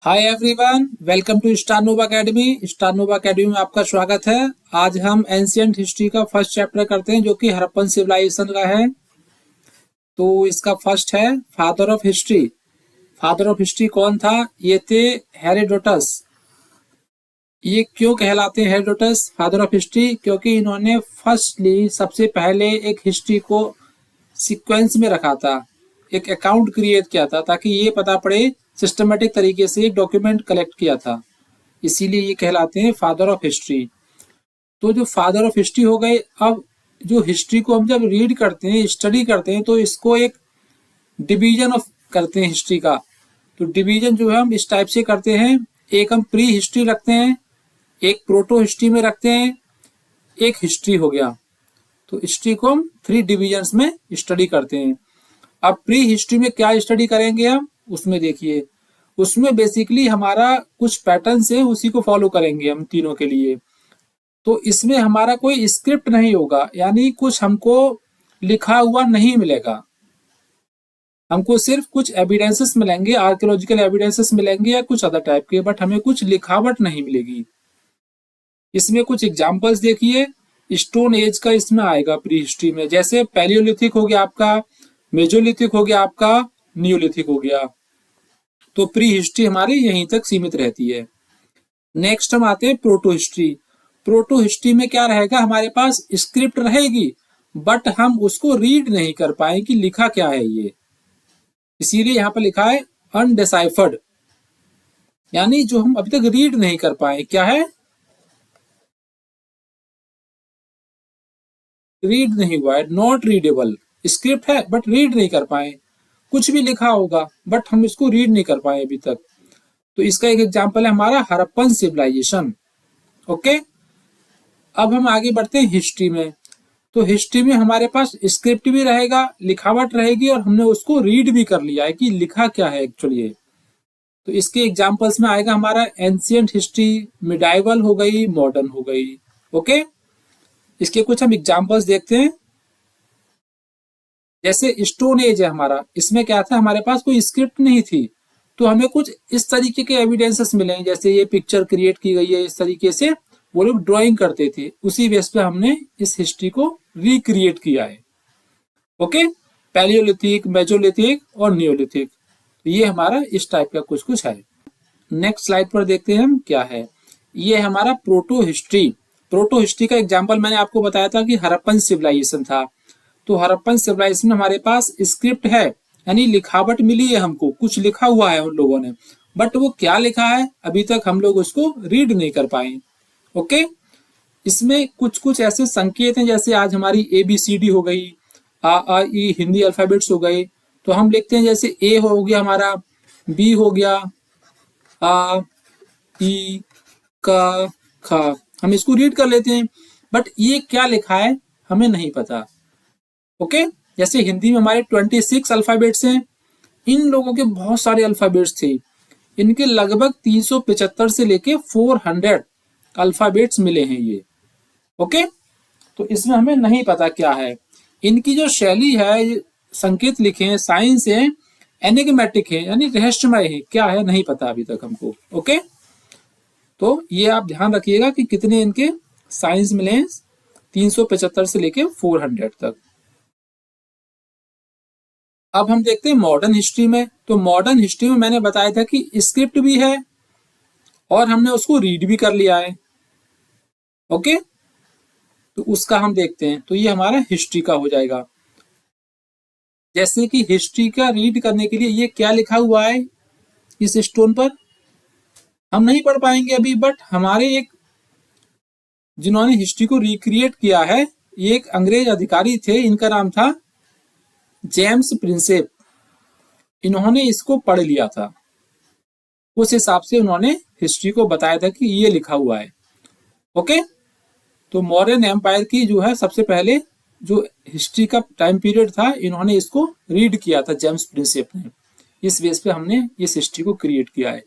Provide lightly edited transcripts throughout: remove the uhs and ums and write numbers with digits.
Hi everyone, welcome to Starnova Academy. Starnova Academy में आपका स्वागत है। आज हम एंशियंट हिस्ट्री का फर्स्ट चैप्टर करते हैं जो कि हड़प्पन सिविलाइजेशन का है। तो इसका फर्स्ट है father of history. Father of history कौन था? ये थे हेरोडोटस। ये क्यों कहलाते हैं हेरोडोटस फादर ऑफ हिस्ट्री? क्योंकि इन्होंने फर्स्टली सबसे पहले एक हिस्ट्री को सीक्वेंस में रखा था, एक अकाउंट क्रिएट किया था ताकि ये पता पड़े, सिस्टमेटिक तरीके से एक डॉक्यूमेंट कलेक्ट किया था। इसीलिए ये कहलाते हैं फादर ऑफ हिस्ट्री। तो जो फादर ऑफ हिस्ट्री हो गए, अब जो हिस्ट्री को हम जब रीड करते हैं, स्टडी करते हैं, तो इसको एक डिवीजन ऑफ करते हैं हिस्ट्री का। तो डिवीजन जो है हम इस टाइप से करते हैं, एक हम प्री हिस्ट्री रखते हैं, एक प्रोटो हिस्ट्री में रखते हैं, एक हिस्ट्री हो गया। तो हिस्ट्री को हम 3 डिविजन्स में स्टडी करते हैं। अब प्री हिस्ट्री में क्या स्टडी करेंगे हम, उसमें देखिए, उसमें बेसिकली हमारा कुछ पैटर्न्स है, उसी को फॉलो करेंगे हम तीनों के लिए। तो इसमें हमारा कोई स्क्रिप्ट नहीं होगा, यानी कुछ हमको लिखा हुआ नहीं मिलेगा। हमको सिर्फ कुछ एविडेंसेस मिलेंगे, आर्कियोलॉजिकल एविडेंसेस मिलेंगे या कुछ अदर टाइप के, बट हमें कुछ लिखावट नहीं मिलेगी। इसमें कुछ एग्जाम्पल्स देखिए, स्टोन एज का इसमें आएगा प्री हिस्ट्री में, जैसे पैलियोलिथिक हो गया आपका, मेजोलिथिक हो गया आपका, नियोलिथिक हो गया। तो प्री हिस्ट्री हमारी यहीं तक सीमित रहती है। नेक्स्ट हम आते हैं प्रोटो हिस्ट्री। प्रोटो हिस्ट्री में क्या रहेगा, हमारे पास स्क्रिप्ट रहेगी, बट हम उसको रीड नहीं कर पाए कि लिखा क्या है ये। इसीलिए यहां पर लिखा है अनडिसाइफर्ड, यानी जो हम अभी तक रीड नहीं कर पाए। क्या है? रीड नहीं हुआ है, नॉट रीडेबल। स्क्रिप्ट है बट रीड नहीं कर पाए। कुछ भी लिखा होगा बट हम इसको रीड नहीं कर पाए अभी तक। तो इसका एक एग्जांपल है हमारा हड़प्पन सिविलाइजेशन। ओके, अब हम आगे बढ़ते हैं हिस्ट्री में। तो हिस्ट्री में हमारे पास स्क्रिप्ट भी रहेगा, लिखावट रहेगी, और हमने उसको रीड भी कर लिया है कि लिखा क्या है एक्चुअली। तो इसके एग्जांपल्स में आएगा हमारा एंशियंट हिस्ट्री, मिडाइवल हो गई, मॉडर्न हो गई। ओके, इसके कुछ हम एग्जांपल्स देखते हैं। जैसे स्टोन एज है हमारा, इसमें क्या था, हमारे पास कोई स्क्रिप्ट नहीं थी, तो हमें कुछ इस तरीके के एविडेंसेस मिले, जैसे ये पिक्चर क्रिएट की गई है, इस तरीके से वो लोग ड्राइंग करते थे, उसी बेस पे हमने इस हिस्ट्री को रिक्रिएट किया है। ओके, पैलियोलिथिक, मेजोलिथिक और नियोलिथिक, तो ये हमारा इस टाइप का कुछ कुछ है। नेक्स्ट स्लाइड पर देखते हैं हम क्या है। ये हमारा प्रोटो हिस्ट्री। प्रोटो हिस्ट्री का एग्जाम्पल मैंने आपको बताया था कि हड़प्पन सिविलाइजेशन था। तो हड़प्पन सिविलाइजेशन में हमारे पास स्क्रिप्ट है, यानी लिखावट मिली है, हमको कुछ लिखा हुआ है उन लोगों ने, बट वो क्या लिखा है अभी तक हम लोग उसको रीड नहीं कर पाए। ओके, इसमें कुछ कुछ ऐसे संकेत हैं, जैसे आज हमारी ABCD हो गई, आ ई हिंदी अल्फाबेट्स हो गए, तो हम लिखते हैं जैसे ए हो गया हमारा, बी हो गया, आ ई का खा, हम इसको रीड कर लेते हैं, बट ये क्या लिखा है हमें नहीं पता। ओके, जैसे हिंदी में हमारे 26 अल्फाबेट्स हैं, इन लोगों के बहुत सारे अल्फाबेट्स थे, इनके लगभग 375 से लेके 400 अल्फाबेट्स मिले हैं ये। ओके, तो इसमें हमें नहीं पता क्या है। इनकी जो शैली है, संकेत लिखे हैं, साइंस है, एनिग्मेटिक है, यानी रहस्यमय है, क्या है नहीं पता अभी तक हमको। ओके, तो ये आप ध्यान रखिएगा कि कितने इनके साइंस मिले हैं, 375 से लेके 400 तक। अब हम देखते हैं मॉडर्न हिस्ट्री में। तो मॉडर्न हिस्ट्री में मैंने बताया था कि स्क्रिप्ट भी है और हमने उसको रीड भी कर लिया है। ओके, तो उसका हम देखते हैं। तो ये हमारा हिस्ट्री का हो जाएगा। जैसे कि हिस्ट्री का रीड करने के लिए ये क्या लिखा हुआ है इस स्टोन पर हम नहीं पढ़ पाएंगे अभी, बट हमारे एक जिन्होंने हिस्ट्री को रिक्रिएट किया है, ये एक अंग्रेज अधिकारी थे, इनका नाम था जेम्स प्रिंसेप। इन्होंने इसको पढ़ लिया था, उस हिसाब से उन्होंने हिस्ट्री को बताया था कि ये लिखा हुआ है। ओके, तो मौर्यन एम्पायर की जो है सबसे पहले जो हिस्ट्री का टाइम पीरियड था, इन्होंने इसको रीड किया था जेम्स प्रिंसेप ने। इस बेस पे हमने इस हिस्ट्री को क्रिएट किया है।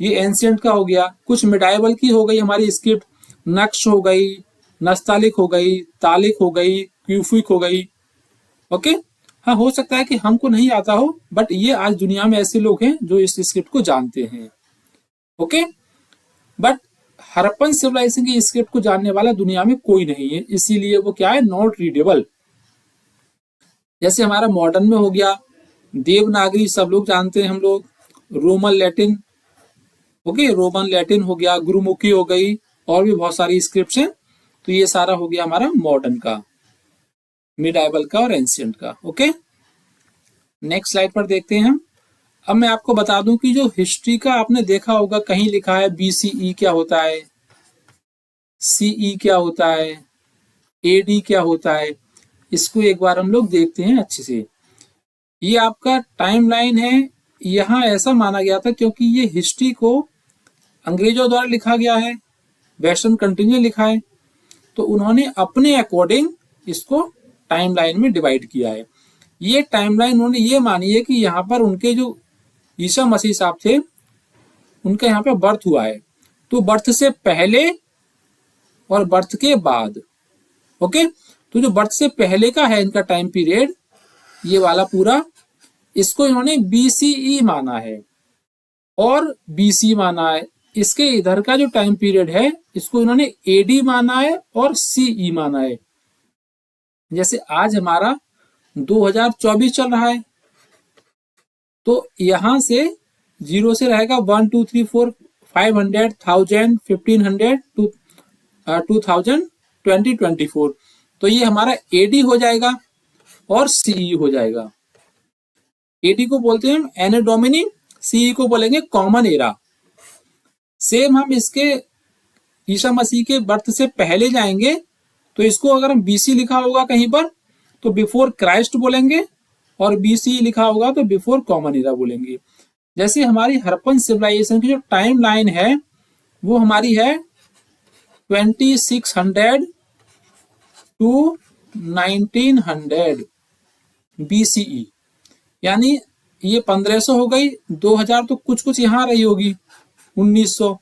ये एंशियंट का हो गया। कुछ मिडाइवल की हो गई हमारी स्क्रिप्ट, नक्श हो गई, नस्तालिक हो गई, तालिक हो गई, क्यूफिक हो गई। ओके, हाँ, हो सकता है कि हमको नहीं आता हो, बट ये आज दुनिया में ऐसे लोग हैं जो इस स्क्रिप्ट को जानते हैं। ओके, बट हड़प्पन सिविलाइजेशन की स्क्रिप्ट को जानने वाला दुनिया में कोई नहीं है, इसीलिए वो क्या है, नॉट रीडेबल। जैसे हमारा मॉडर्न में हो गया देवनागरी, सब लोग जानते हैं हम लोग, Roman Latin, okay, Roman Latin हो गया, गुरुमुखी हो गई, और भी बहुत सारी स्क्रिप्ट्स हैं। तो ये सारा हो गया हमारा मॉडर्न का, मिडाइवल का और एंशिएंट का। ओके, नेक्स्ट स्लाइड पर देखते हैं हम। अब मैं आपको बता दूं कि जो हिस्ट्री का आपने देखा होगा, कहीं लिखा है बीसीई क्या होता है, सीई क्या होता है, एडी क्या होता है। इसको एक बार हम लोग देखते हैं अच्छे से। ये आपका टाइमलाइन है। यहाँ ऐसा माना गया था क्योंकि ये हिस्ट्री को अंग्रेजों द्वारा लिखा गया है, वेस्टर्न कंट्री ने लिखा है, तो उन्होंने अपने अकॉर्डिंग इसको टाइमलाइन में डिवाइड किया है। ये टाइमलाइन उन्होंने ये मानी है कि यहाँ पर उनके जो ईसा मसीह साहब थे, उनका यहाँ पे बर्थ हुआ है, तो बर्थ से पहले और बर्थ के बाद। ओके, तो जो बर्थ से पहले का है इनका टाइम पीरियड, ये वाला पूरा, इसको इन्होंने बीसीई माना है और बीसी माना है। इसके इधर का जो टाइम पीरियड है, इसको इन्होंने एडी माना है और सीई माना है। जैसे आज हमारा 2024 चल रहा है, तो यहां से जीरो से रहेगा 1 2 3 4 500 1000 1500 2000 2024, तो ये हमारा एडी हो जाएगा और सीई हो जाएगा। एडी को बोलते हैं हम एनो डोमिनी, सीई को बोलेंगे कॉमन एरा। सेम हम इसके ईसा मसीह के बर्थ से पहले जाएंगे, तो इसको अगर हम बीसी लिखा होगा कहीं पर तो बिफोर क्राइस्ट बोलेंगे, और बीसी लिखा होगा तो बिफोर कॉमन एरा बोलेंगे। जैसे हमारी हड़प्पन सिविलाइजेशन की जो टाइम लाइन है, वो हमारी है 2600 टू 1900 बीसीई, यानी ये 1500 हो गई, 2000 तो कुछ कुछ यहाँ रही होगी 1900,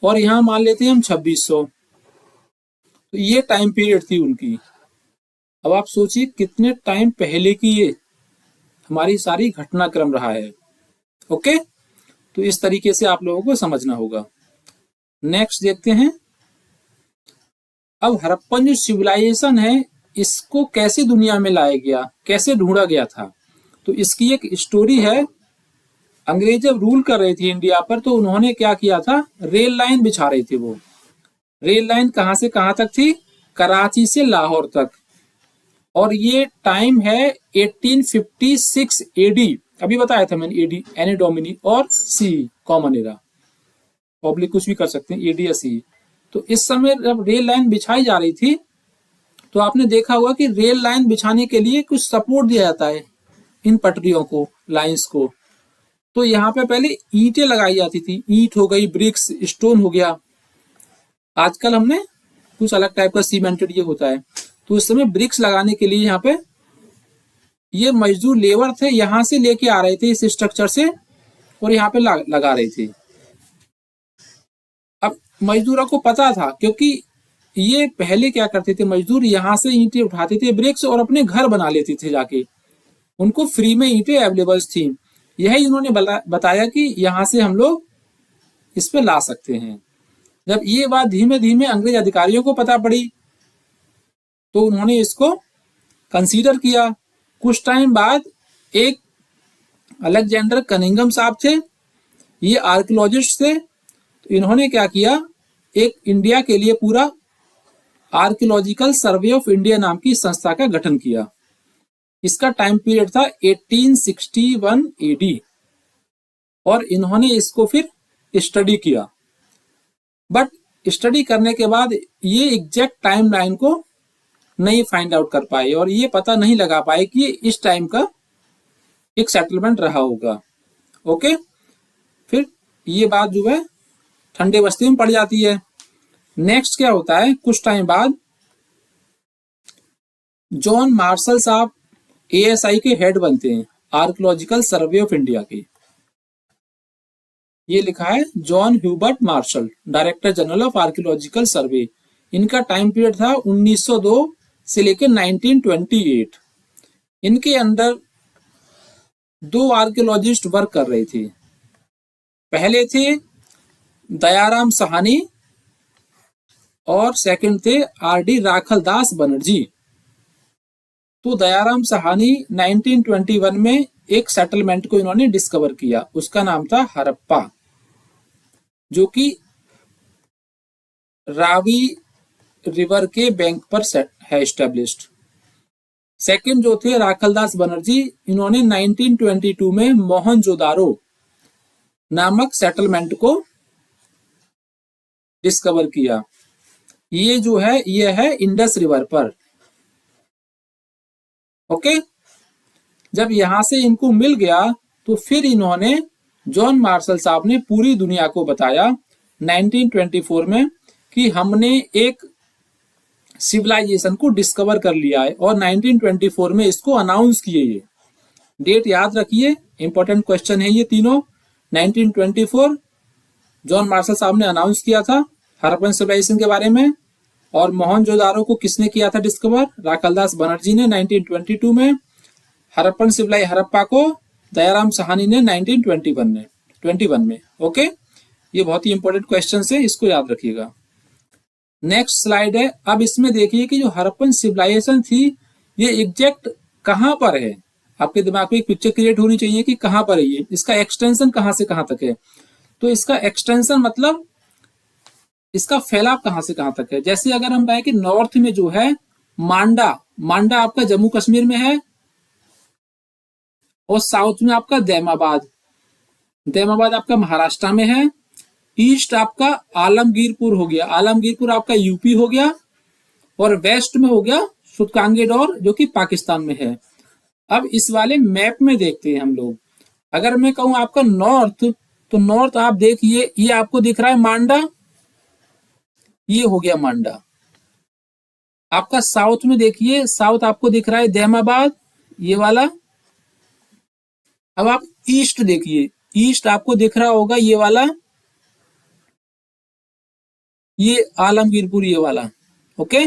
और यहाँ मान लेते हैं हम 2600। तो ये टाइम पीरियड थी उनकी। अब आप सोचिए कितने टाइम पहले की ये हमारी सारी घटनाक्रम रहा है। ओके, तो इस तरीके से आप लोगों को समझना होगा। नेक्स्ट देखते हैं। अब हड़प्पन जो सिविलाइजेशन है, इसको कैसे दुनिया में लाया गया, कैसे ढूंढा गया था, तो इसकी एक स्टोरी है। अंग्रेज जब रूल कर रहे थे इंडिया पर, तो उन्होंने क्या किया था, रेल लाइन बिछा रहे थे। वो रेल लाइन कहां से कहां तक थी, कराची से लाहौर तक, और ये टाइम है 1856 एडी। अभी बताया था मैंने, एडी एनी डोमिनी और सी कॉमन एरा, पब्लिक कुछ भी कर सकते हैं, एडी या सी। तो इस समय जब रेल लाइन बिछाई जा रही थी, तो आपने देखा होगा कि रेल लाइन बिछाने के लिए कुछ सपोर्ट दिया जाता है इन पटरियों को, लाइंस को। तो यहाँ पे पहले ईंटें लगाई जाती थी, ईंट हो गई, ब्रिक्स, स्टोन हो गया। आजकल हमने कुछ अलग टाइप का सीमेंटेड ये होता है। तो उस समय ब्रिक्स लगाने के लिए यहाँ पे ये मजदूर लेबर थे, यहाँ से लेके आ रहे थे इस स्ट्रक्चर से, और यहाँ पे लगा रहे थे। अब मजदूरों को पता था, क्योंकि ये पहले क्या करते थे मजदूर, यहाँ से ईंटें उठाते थे ब्रिक्स, और अपने घर बना लेते थे जाके। उनको फ्री में ईंटें अवेलेबल थी। यही उन्होंने बताया कि यहाँ से हम लोग इस पे ला सकते हैं। जब ये बात धीमे धीमे अंग्रेज अधिकारियों को पता पड़ी, तो उन्होंने इसको कंसीडर किया। कुछ टाइम बाद एक अलेक्जेंडर कनिंघम साहब थे, ये आर्कियोलॉजिस्ट थे। तो इन्होंने क्या किया, एक इंडिया के लिए पूरा आर्कियोलॉजिकल सर्वे ऑफ इंडिया नाम की संस्था का गठन किया। इसका टाइम पीरियड था 1861 एडी, और इन्होंने इसको फिर स्टडी किया। बट स्टडी करने के बाद ये एग्जैक्ट टाइम लाइन को नहीं फाइंड आउट कर पाए, और ये पता नहीं लगा पाए कि ये इस टाइम का एक सेटलमेंट रहा होगा। ओके, फिर ये बात जो है ठंडे बस्ती में पड़ जाती है। नेक्स्ट क्या होता है, कुछ टाइम बाद जॉन मार्शल साहब एएसआई के हेड बनते हैं, आर्कियोलॉजिकल सर्वे ऑफ इंडिया के। ये लिखा है John Hubert Marshall, director general of archaeological survey. इनका टाइम पीरियड था 1902 से लेकर 1928। इनके अंदर 2 आर्कियोलॉजिस्ट वर्क कर रहे थे। पहले थे दयाराम साहनी और सेकंड थे आर.डी. राखलदास बनर्जी। तो दयाराम साहनी 1921 में एक सेटलमेंट को इन्होंने डिस्कवर किया, उसका नाम था हड़प्पा, जो कि रावी रिवर के बैंक पर है एस्टेब्लिश्ड। सेकंड जो थे राखलदास बनर्जी, इन्होंने 1922 में मोहनजोदारो नामक सेटलमेंट को डिस्कवर किया। ये जो है ये है इंडस रिवर पर। ओके, जब यहां से इनको मिल गया तो फिर इन्होंने जॉन मार्शल साहब ने पूरी दुनिया को बताया 1924 में कि हमने एक सिविलाइजेशन को डिस्कवर कर लिया है, और 1924 में इसको अनाउंस किए। ये डेट याद रखिए, इंपॉर्टेंट क्वेश्चन है ये तीनों। 1924 जॉन मार्शल साहब ने अनाउंस किया था हड़प्पन सिविलाइजेशन के बारे में, और मोहनजोदारो को किसने किया था डिस्कवर? राखलदास बनर्जी ने 1922 में। हड़प्पा को दयाराम साहनी ने 1921 में। ओके, ये बहुत ही इंपॉर्टेंट क्वेश्चन है, इसको याद रखिएगा। नेक्स्ट स्लाइड है। अब इसमें देखिए कि जो हड़प्पन सिविलाइजेशन थी ये एग्जैक्ट कहां पर है। आपके दिमाग में एक पिक्चर क्रिएट होनी चाहिए कि कहां पर है ये, इसका एक्सटेंशन कहां से कहां तक है। तो इसका एक्सटेंशन मतलब इसका फैलाव कहां से कहां तक है। जैसे अगर हम कहें कि नॉर्थ में जो है मांडा आपका जम्मू कश्मीर में है, और साउथ में आपका दैमाबाद आपका महाराष्ट्र में है। ईस्ट आपका आलमगीरपुर हो गया, आलमगीरपुर आपका यूपी हो गया, और वेस्ट में हो गया सुतकांगेडोर जो कि पाकिस्तान में है। अब इस वाले मैप में देखते हैं हम लोग। अगर मैं कहूं आपका नॉर्थ, तो नॉर्थ आप देखिए ये आपको दिख रहा है मांडा, ये हो गया मांडा। आपका साउथ में देखिए, साउथ आपको दिख रहा है दैमाबाद, ये वाला। अब आप ईस्ट देखिए, ईस्ट आपको दिख रहा होगा ये वाला, ये आलमगीरपुर, ये वाला। ओके,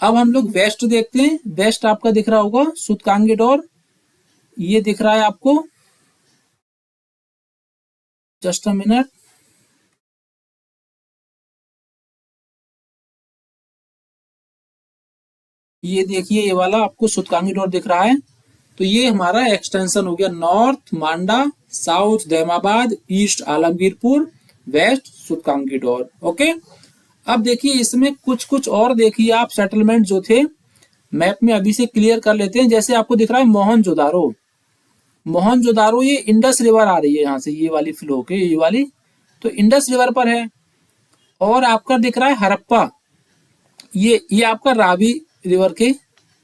अब हम लोग वेस्ट देखते हैं। वेस्ट आपका दिख रहा होगा सुतकांगेडोर, ये दिख रहा है आपको, जस्ट अ मिनट। ये देखिए ये वाला आपको सुतकांगेडोर दिख रहा है। तो ये हमारा एक्सटेंशन हो गया north Manda, south Daimabad, east Alamgirpur, west Sutkagendor. Okay, अब देखिए इसमें कुछ और देखिए आप सेटलमेंट जो थे मैप में अभी से क्लियर कर लेते हैं। जैसे आपको दिख रहा है मोहनजोदारो, ये इंडस रिवर आ रही है यहाँ से, ये वाली फ्लो के, ये वाली तो इंडस रिवर पर है। और आपका दिख रहा है हड़प्पा, ये आपका रावी रिवर के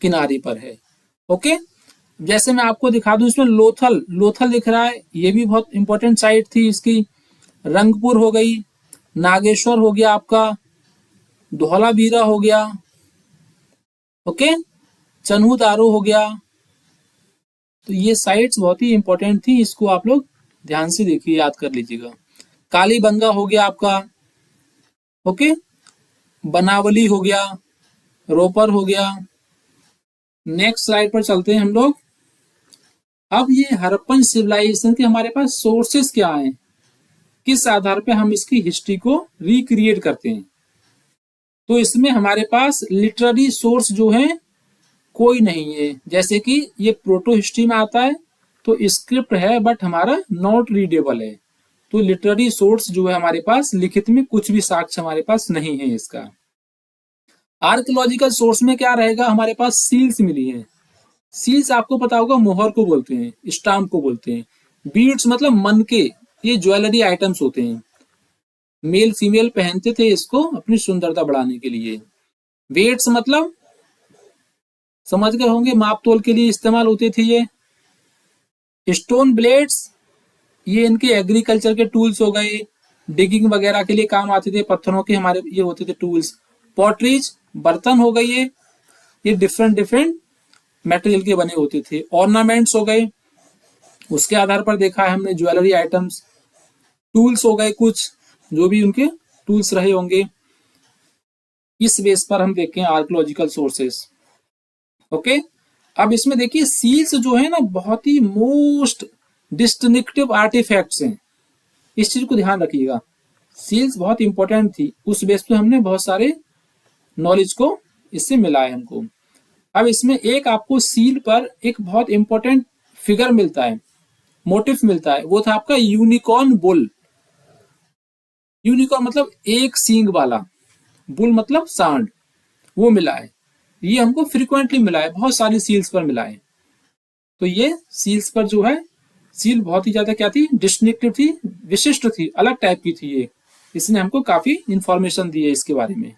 किनारे पर है। ओके, जैसे मैं आपको दिखा दूं इसमें लोथल दिख रहा है, ये भी बहुत इंपॉर्टेंट साइट थी इसकी। रंगपुर हो गई, नागेश्वर हो गया आपका, धौलावीरा हो गया, ओके, चन्हू-दारो हो गया। तो ये साइट्स बहुत ही इंपॉर्टेंट थी, इसको आप लोग ध्यान से देखिए, याद कर लीजिएगा। कालीबंगा हो गया आपका, ओके, बनावली हो गया, रोपर हो गया। नेक्स्ट स्लाइड पर चलते हैं हम लोग। अब ये हड़प्पन सिविलाइजेशन के हमारे पास सोर्सेस क्या हैं, किस आधार पे हम इसकी हिस्ट्री को रिक्रिएट करते हैं। तो इसमें हमारे पास लिटरेरी सोर्स जो है कोई नहीं है। जैसे कि ये प्रोटो हिस्ट्री में आता है तो स्क्रिप्ट है बट हमारा नॉट रीडेबल है। तो लिटरेरी सोर्स जो है हमारे पास लिखित में कुछ भी साक्ष्य हमारे पास नहीं है इसका। आर्कियोलॉजिकल सोर्स में क्या रहेगा, हमारे पास सील्स मिली है। सील्स आपको पता होगा मोहर को बोलते हैं, स्टाम्प को बोलते हैं। बीड्स मतलब मन के, ये ज्वेलरी आइटम्स होते हैं, मेल फीमेल पहनते थे इसको अपनी सुंदरता बढ़ाने के लिए। वेट्स मतलब समझ गए होंगे, माप तोल के लिए इस्तेमाल होते थे ये। स्टोन ब्लेड्स, ये इनके एग्रीकल्चर के टूल्स हो गए, डिगिंग वगैरह के लिए काम आते थे, पत्थरों के हमारे ये होते थे टूल्स। पॉटरीज, बर्तन हो गए, ये डिफरेंट मटेरियल के बने होते थे। ऑर्नामेंट्स हो गए, उसके आधार पर देखा है हमने ज्वेलरी आइटम्स। टूल्स हो गए कुछ, जो भी उनके टूल्स रहे होंगे। इस बेस पर हम देखें आर्कियोलॉजिकल सोर्सेस। ओके, अब इसमें देखिए सील्स जो है ना बहुत ही मोस्ट डिस्टिंक्टिव आर्टिफैक्ट्स हैं, इस चीज को ध्यान रखिएगा। सील्स बहुत इंपॉर्टेंट थी, उस बेस पे हमने बहुत सारे नॉलेज को इससे मिला है हमको। अब इसमें एक आपको सील पर एक बहुत इंपॉर्टेंट फिगर मिलता है, मोटिव मिलता है, वो था आपका यूनिकॉर्न बुल। यूनिकॉर्न मतलब एक सींग वाला, बुल मतलब सांड, वो मिला है। ये हमको फ्रिक्वेंटली मिला है, बहुत सारी सील्स पर मिला है। तो ये सील्स पर जो है, सील बहुत ही ज्यादा क्या थी, डिस्टिंक्टिव थी, विशिष्ट थी, अलग टाइप की थी ये। इसने हमको काफी इंफॉर्मेशन दी है इसके बारे में।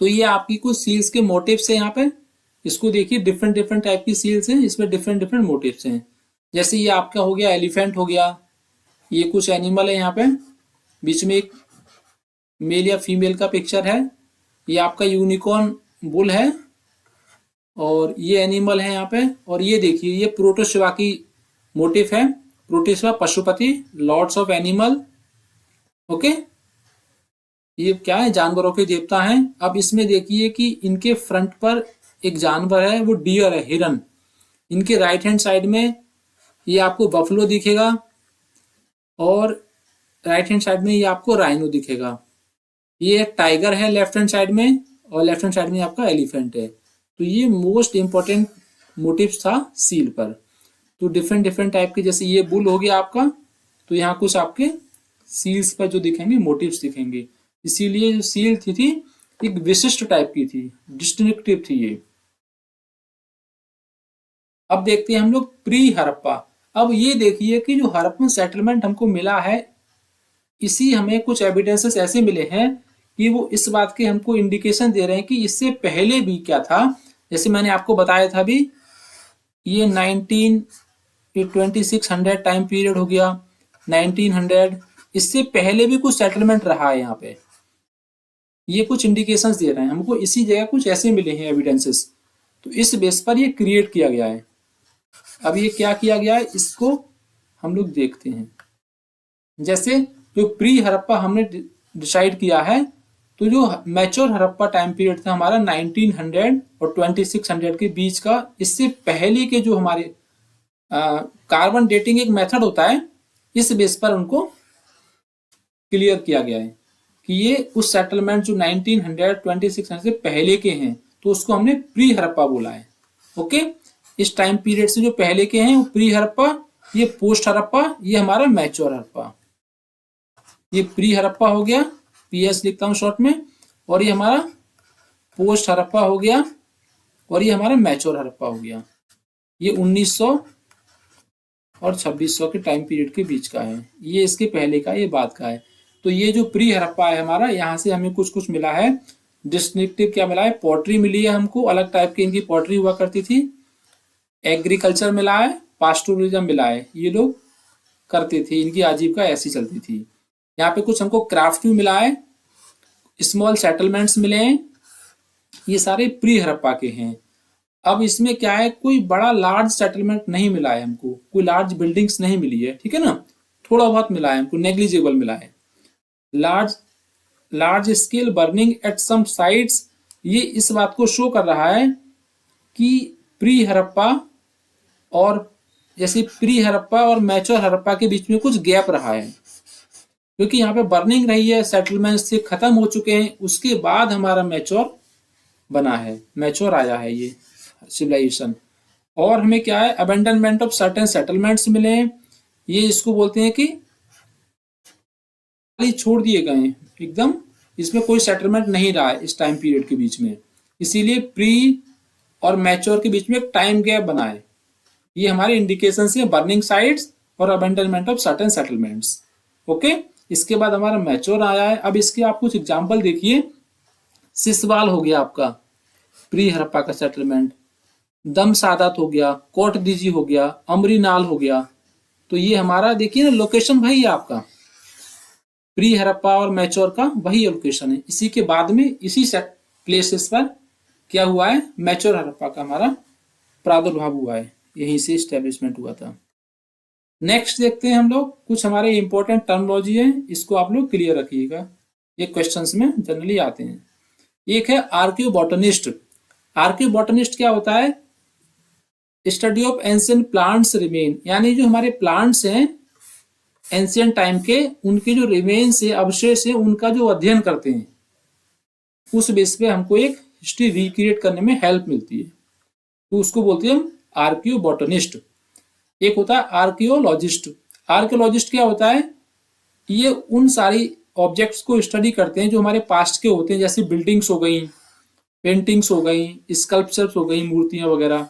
तो ये आपकी कुछ सील्स के मोटिव्स है यहाँ पे। इसको देखिए, डिफरेंट डिफरेंट टाइप की सील्स हैं, इसमें डिफरेंट डिफरेंट मोटिव्स हैं। जैसे ये आपका हो गया एलिफेंट हो गया, ये कुछ एनिमल है यहाँ पे, बीच में एक मेल या फीमेल का पिक्चर है। ये आपका यूनिकॉर्न बुल है, और ये एनिमल है यहाँ पे। और ये देखिए, ये प्रोटोशिवा की मोटिव है। प्रोटोशिवा Pashupati, Lord's of animal. Okay, ये क्या है, जानवरों के देवता हैं। अब इसमें देखिए कि इनके फ्रंट पर एक जानवर है, वो डियर है, हिरन। इनके राइट हैंड साइड में ये आपको बफलो दिखेगा, और राइट हैंड साइड में ये आपको राइनो दिखेगा। ये एक टाइगर है लेफ्ट हैंड साइड में, और लेफ्ट हैंड साइड में आपका एलिफेंट है। तो ये मोस्ट इंपॉर्टेंट मोटिव्स था सील पर। तो डिफरेंट डिफरेंट टाइप के, जैसे ये बुल हो गया आपका, तो यहाँ कुछ आपके सील्स पर जो दिखेंगे मोटिव्स दिखेंगे। इसीलिए जो सील थी एक विशिष्ट टाइप की थी, डिस्टिंक्टिव थी ये। अब देखते हैं हम लोग प्री हड़प्पा। अब ये देखिए कि जो हड़प्पन सेटलमेंट हमको मिला है, इसी हमें कुछ एविडेंसेस ऐसे मिले हैं कि वो इस बात के हमको इंडिकेशन दे रहे हैं कि इससे पहले भी क्या था। जैसे मैंने आपको बताया था अभी, ये 2600 टाइम पीरियड हो गया, 1900, इससे पहले भी कुछ सेटलमेंट रहा है यहाँ पे। ये कुछ इंडिकेशंस दे रहे हैं हमको, इसी जगह कुछ ऐसे मिले हैं एविडेंसेस, तो इस बेस पर ये क्रिएट किया गया है। अब ये क्या किया गया है, इसको हम लोग देखते हैं। जैसे जो प्री हड़प्पा हमने डिसाइड किया है, तो जो मैच्योर हड़प्पा टाइम पीरियड था हमारा 1900 और 2600 के बीच का, इससे पहले के जो हमारे कार्बन डेटिंग एक मेथड होता है, इस बेस पर उनको क्लियर किया गया है कि ये उस सेटलमेंट जो 1900 2600 से पहले के हैं, तो उसको हमने प्री हड़प्पा बोला है। ओके, इस टाइम पीरियड से जो पहले के हैं वो प्री हड़प्पा, ये पोस्ट हड़प्पा, ये हमारा मैच्योर हड़प्पा। ये प्री हड़प्पा हो गया, पीएस लिखता हूं शॉर्ट में, और ये हमारा पोस्ट हड़प्पा हो गया, और ये हमारा मैच्योर हड़प्पा हो गया। ये 1900 और 2600 के टाइम पीरियड के बीच का है, ये इसके पहले का, ये बाद का है। तो ये जो प्री हड़प्पा है हमारा, यहाँ से हमें कुछ कुछ मिला है। डिस्टिंक्टिव क्या मिला है, पॉटरी मिली है हमको, अलग टाइप की इनकी पॉटरी हुआ करती थी। एग्रीकल्चर मिला है, पास्टोरलिज्म मिला है, ये लोग करते थे, इनकी आजीविका ऐसी चलती थी। यहाँ पे कुछ हमको क्राफ्ट भी मिला है, स्मॉल सेटलमेंट्स मिले हैं, ये सारे प्री हड़प्पा के हैं। अब इसमें क्या है, कोई बड़ा लार्ज सेटलमेंट नहीं मिला है हमको, कोई लार्ज बिल्डिंग्स नहीं मिली है, ठीक है ना, थोड़ा बहुत मिला है हमको, नेग्लिजिबल मिला है। Large scale burning at some sites, ये इस बात को शो कर रहा है कि प्री हड़प्पा और जैसे प्री हड़प्पा और मैच्योर हड़प्पा के बीच में कुछ गैप रहा है, क्योंकि यहाँ पे बर्निंग रही है, सेटलमेंट से खत्म हो चुके हैं, उसके बाद हमारा मैच्योर बना है, मैच्योर आया है ये सिविलाइजेशन। और हमें क्या है, अबेंडनमेंट ऑफ सर्टेन सेटलमेंट्स मिले हैं, ये इसको बोलते हैं कि छोड़ दिए गए हैं एकदम, इसमें कोई सेटलमेंट नहीं रहा है इस टाइम पीरियड के बीच में, इसीलिए प्री और मैच्योर के बीच में एक टाइम गैप बना है। ये हमारे इंडिकेशन है, बर्निंग साइट्स और abandonment of certain settlements. Okay, इसके बाद हमारा मैच्योर आया है। अब इसके आप कुछ एग्जाम्पल देखिए। सिसवाल हो गया आपका प्री हड़प्पा का सेटलमेंट, दम सादात हो गया, कोट दीजी हो गया, अमरीनाल हो गया। तो ये हमारा देखिए ना, लोकेशन वही है आपका, प्री हड़प्पा और मैच्योर का वही लोकेशन है। इसी के बाद में इसी प्लेसेस पर क्या हुआ है, मैच्योर हड़प्पा का हमारा प्रादुर्भाव हुआ है, यहीं से स्टेब्लिशमेंट हुआ था। नेक्स्ट देखते हैं हम लोग, कुछ हमारे इंपॉर्टेंट टर्मोलॉजी है, इसको आप लोग क्लियर रखिएगा, ये क्वेश्चंस में जनरली आते हैं। एक है आर्कियोबॉटनिस्ट। आर्कियोबॉटनिस्ट क्या होता है, study of ancient plants remain, यानी जो हमारे प्लांट्स हैं एंशियंट टाइम के उनके जो रिमेन्स है, अवशेष है, उनका जो अध्ययन करते हैं, उस बेस पे हमको एक हिस्ट्री रिक्रिएट करने में हेल्प मिलती है। तो उसको बोलते हैं हम आर्कियोबोटनिस्ट। एक होता है आर्कियोलॉजिस्ट। आर्कियोलॉजिस्ट क्या होता है? ये उन सारी ऑब्जेक्ट्स को स्टडी करते हैं जो हमारे पास्ट के होते हैं, जैसे बिल्डिंग्स हो गई, पेंटिंग्स हो गई, स्कल्पचर्स हो गई, मूर्तियां वगैरह,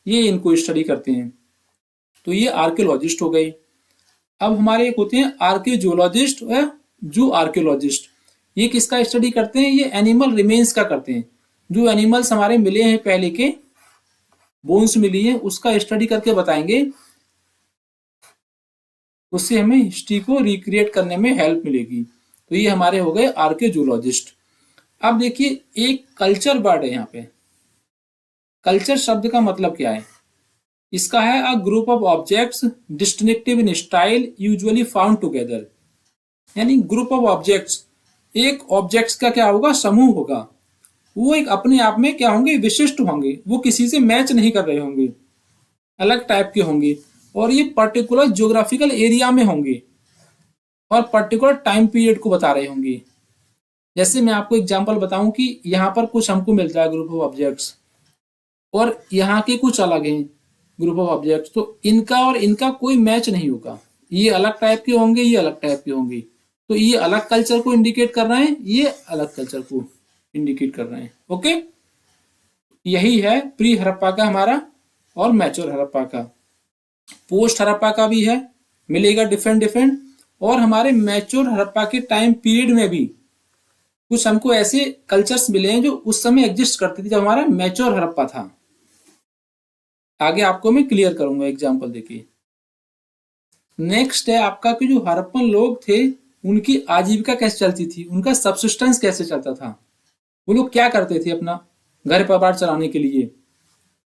ये इनको स्टडी करते हैं। तो ये आर्कियोलॉजिस्ट हो गई। अब हमारे एक होते हैं आर्कियोजोलॉजिस्ट या जू आर्कियोलॉजिस्ट। ये किसका स्टडी करते हैं? ये एनिमल रिमेन्स का करते हैं। जो एनिमल्स हमारे मिले हैं पहले के, बोन्स मिली है, उसका स्टडी करके बताएंगे, उससे हमें हिस्ट्री को रिक्रिएट करने में हेल्प मिलेगी। तो ये हमारे हो गए आर्कियोजोलॉजिस्ट। अब देखिए एक कल्चर वर्ड है यहाँ पे। कल्चर शब्द का मतलब क्या है? इसका है a group of objects distinctive in style usually found together. यानी ग्रुप ऑफ ऑब्जेक्ट्स, एक ऑब्जेक्ट्स का क्या होगा? समूह होगा। वो एक अपने आप में क्या होंगे? विशिष्ट होंगे। वो किसी से मैच नहीं कर रहे होंगे, अलग टाइप के होंगे, और ये पर्टिकुलर ज्योग्राफिकल एरिया में होंगे और पर्टिकुलर टाइम पीरियड को बता रहे होंगे। जैसे मैं आपको एग्जांपल बताऊं कि यहाँ पर कुछ हमको मिलता है ग्रुप ऑफ ऑब्जेक्ट्स, और यहाँ के कुछ अलग हैं ग्रुप ऑफ ऑब्जेक्ट्स, तो इनका और इनका कोई मैच नहीं होगा। ये अलग टाइप के होंगे, ये अलग टाइप के होंगे। तो ये अलग कल्चर को इंडिकेट कर रहे हैं, ये अलग कल्चर को इंडिकेट कर रहे हैं। ओके, यही है प्री हड़प्पा का हमारा और मैच्योर हड़प्पा का। पोस्ट हड़प्पा का भी है, मिलेगा डिफरेंट डिफरेंट। और हमारे मैच्योर हड़प्पा के टाइम पीरियड में भी कुछ हमको ऐसे कल्चर्स मिले हैं जो उस समय एग्जिस्ट करते थे जब हमारा मैच्योर हड़प्पा था। आगे आपको मैं क्लियर करूंगा एग्जांपल देखिए। नेक्स्ट है आपका कि जो हड़प्पन लोग थे उनकी आजीविका कैसे चलती थी, उनका सबसिस्टेंस कैसे चलता था, वो लोग क्या करते थे अपना घर परिवार चलाने के लिए।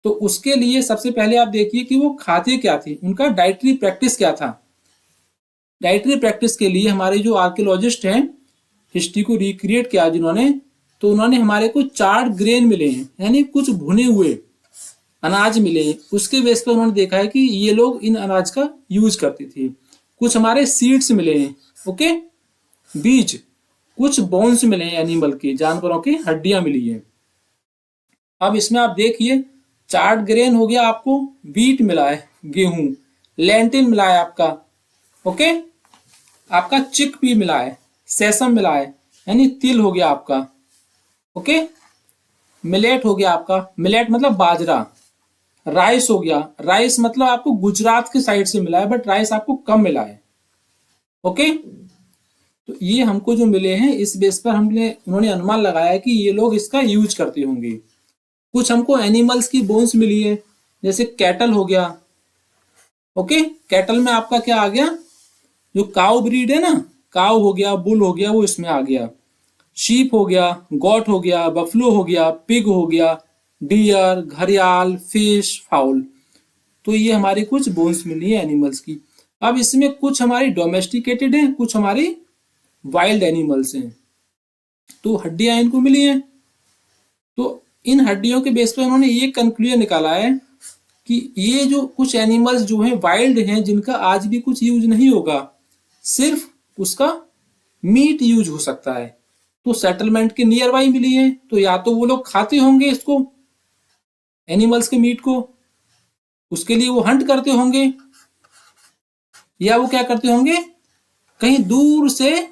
तो उसके लिए सबसे पहले आप देखिए कि वो खाते क्या थे, उनका डाइटरी प्रैक्टिस क्या था। डाइटरी प्रैक्टिस के लिए हमारे जो आर्कियोलॉजिस्ट हैं, हिस्ट्री को रिक्रिएट किया जिन्होंने, तो उन्होंने हमारे को 4 ग्रेन मिले हैं, यानी कुछ भुने हुए अनाज मिले हैं। उसके बेस पर उन्होंने देखा है कि ये लोग इन अनाज का यूज करते थे। कुछ हमारे सीड्स मिले हैं, ओके, बीज, कुछ बोन्स मिले हैं, एनिमल के, जानवरों की हड्डियां मिली है। अब इसमें आप देखिए 4 ग्रेन हो गया, आपको व्हीट मिला है, गेहूं, लेंटिल मिला है आपका, ओके, आपका चिक पी मिला है, सेसम मिला है, यानी तिल हो गया आपका, ओके, मिलेट हो गया आपका, मिलेट मतलब बाजरा, राइस हो गया, राइस मतलब आपको गुजरात के साइड से मिला है, बट राइस आपको कम मिला है, ओके। तो ये हमको जो मिले हैं इस बेस पर हमने उन्होंने अनुमान लगाया है कि ये लोग इसका यूज करते होंगे। कुछ हमको एनिमल्स की बोन्स मिली है, जैसे कैटल हो गया, ओके, कैटल में आपका क्या आ गया, जो काउ ब्रीड है ना, काउ हो गया, बुल हो गया, वो इसमें आ गया। शीप हो गया, गॉट हो गया, बफलो हो गया, पिग हो गया, डियर, घड़ियाल, फिश, फाउल। तो ये हमारी कुछ बोन्स मिली है एनिमल्स की। अब इसमें कुछ हमारी डोमेस्टिकेटेड है, कुछ हमारी वाइल्ड एनिमल्स हैं, तो हड्डियां इनको मिली हैं। तो इन हड्डियों के बेस पर उन्होंने ये कंक्लूजन निकाला है कि ये जो कुछ एनिमल्स जो हैं वाइल्ड हैं, जिनका आज भी कुछ यूज नहीं होगा, सिर्फ उसका मीट यूज हो सकता है। तो सेटलमेंट के नियर बाई मिली है, तो या तो वो लोग खाते होंगे इसको, एनिमल्स के मीट को, उसके लिए वो हंट करते होंगे, या वो क्या करते होंगे, कहीं दूर से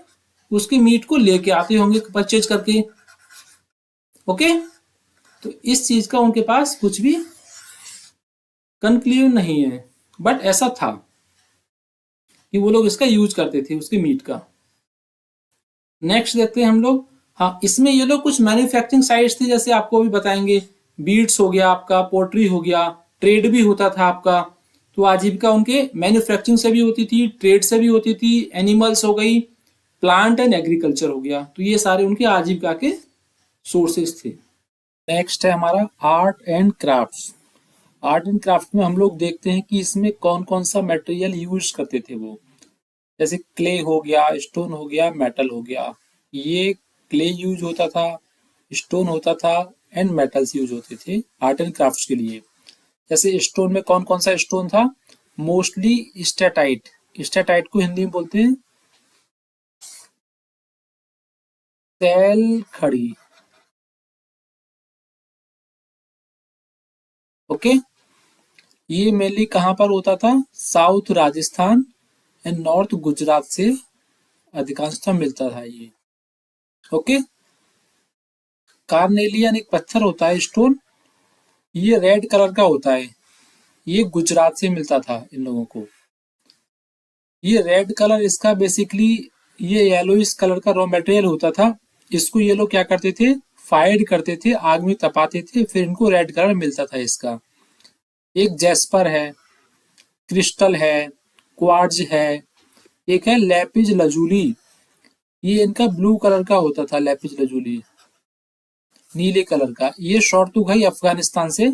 उसके मीट को लेके आते होंगे परचेज करके, ओके। तो इस चीज का उनके पास कुछ भी कंक्लूजन नहीं है, बट ऐसा था कि वो लोग इसका यूज करते थे, उसके मीट का। नेक्स्ट देखते हैं हम लोग। हाँ, इसमें ये लोग कुछ मैन्युफैक्चरिंग साइट्स थी, जैसे आपको भी बताएंगे, बीड्स हो गया आपका, पोट्री हो गया, ट्रेड भी होता था आपका। तो आजीविका उनके मैन्युफैक्चरिंग से भी होती थी, ट्रेड से भी होती थी, एनिमल्स हो गई, प्लांट एंड एग्रीकल्चर हो गया। तो ये सारे उनके आजीविका के सोर्सेस थे। नेक्स्ट है हमारा art and crafts. Art and craft में हम लोग देखते हैं कि इसमें कौन कौन सा मटेरियल यूज करते थे वो। जैसे क्ले हो गया, स्टोन हो गया, मेटल हो गया। ये क्ले यूज होता था, स्टोन होता था, एंड मेटल्स यूज होते थे आर्ट एंड क्राफ्ट्स के लिए। जैसे स्टोन में कौन कौन सा स्टोन था, मोस्टली स्टेटाइट, स्टेटाइट को हिंदी में बोलते हैं सैल खड़ी। ओके, ये मेनली कहाँ पर होता था? South Rajasthan and north Gujarat से अधिकांशतः मिलता था ये। ओके, कार्नेलियन एक पत्थर होता है, स्टोन, ये रेड कलर का होता है, ये गुजरात से मिलता था इन लोगों को। ये रेड कलर इसका बेसिकली ये येलोइश कलर का रॉ मटेरियल होता था। इसको ये लोग क्या करते थे? फायर करते थे, आग में तपाते थे, फिर इनको रेड कलर मिलता था इसका। एक जेस्पर है, क्रिस्टल है, क्वार्ट्ज है, एक है लैपिज लजूली, ये इनका ब्लू कलर का होता था, लैपिज लजूली नीले कलर का। ये शॉर्ट तो भाई अफगानिस्तान से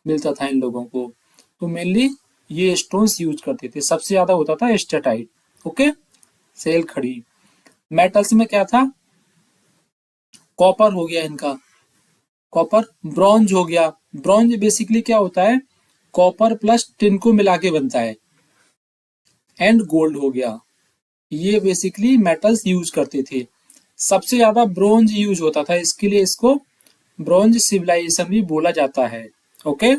मिलता था इन लोगों को। तो मेनली ये स्टोन्स यूज करते थे, सबसे ज्यादा होता था स्टेटाइट। ओके, सेल खड़ी। मेटल्स में क्या था? कॉपर हो गया इनका, कॉपर। ब्रॉन्ज हो गया, ब्रॉन्ज बेसिकली क्या होता है? कॉपर प्लस टिन को मिला के बनता है। एंड गोल्ड हो गया, ये बेसिकली मेटल्स यूज करते थे। सबसे ज्यादा ब्रोंज यूज होता था, इसके लिए इसको ब्रोंज सिविलाइजेशन भी बोला जाता है। ओके,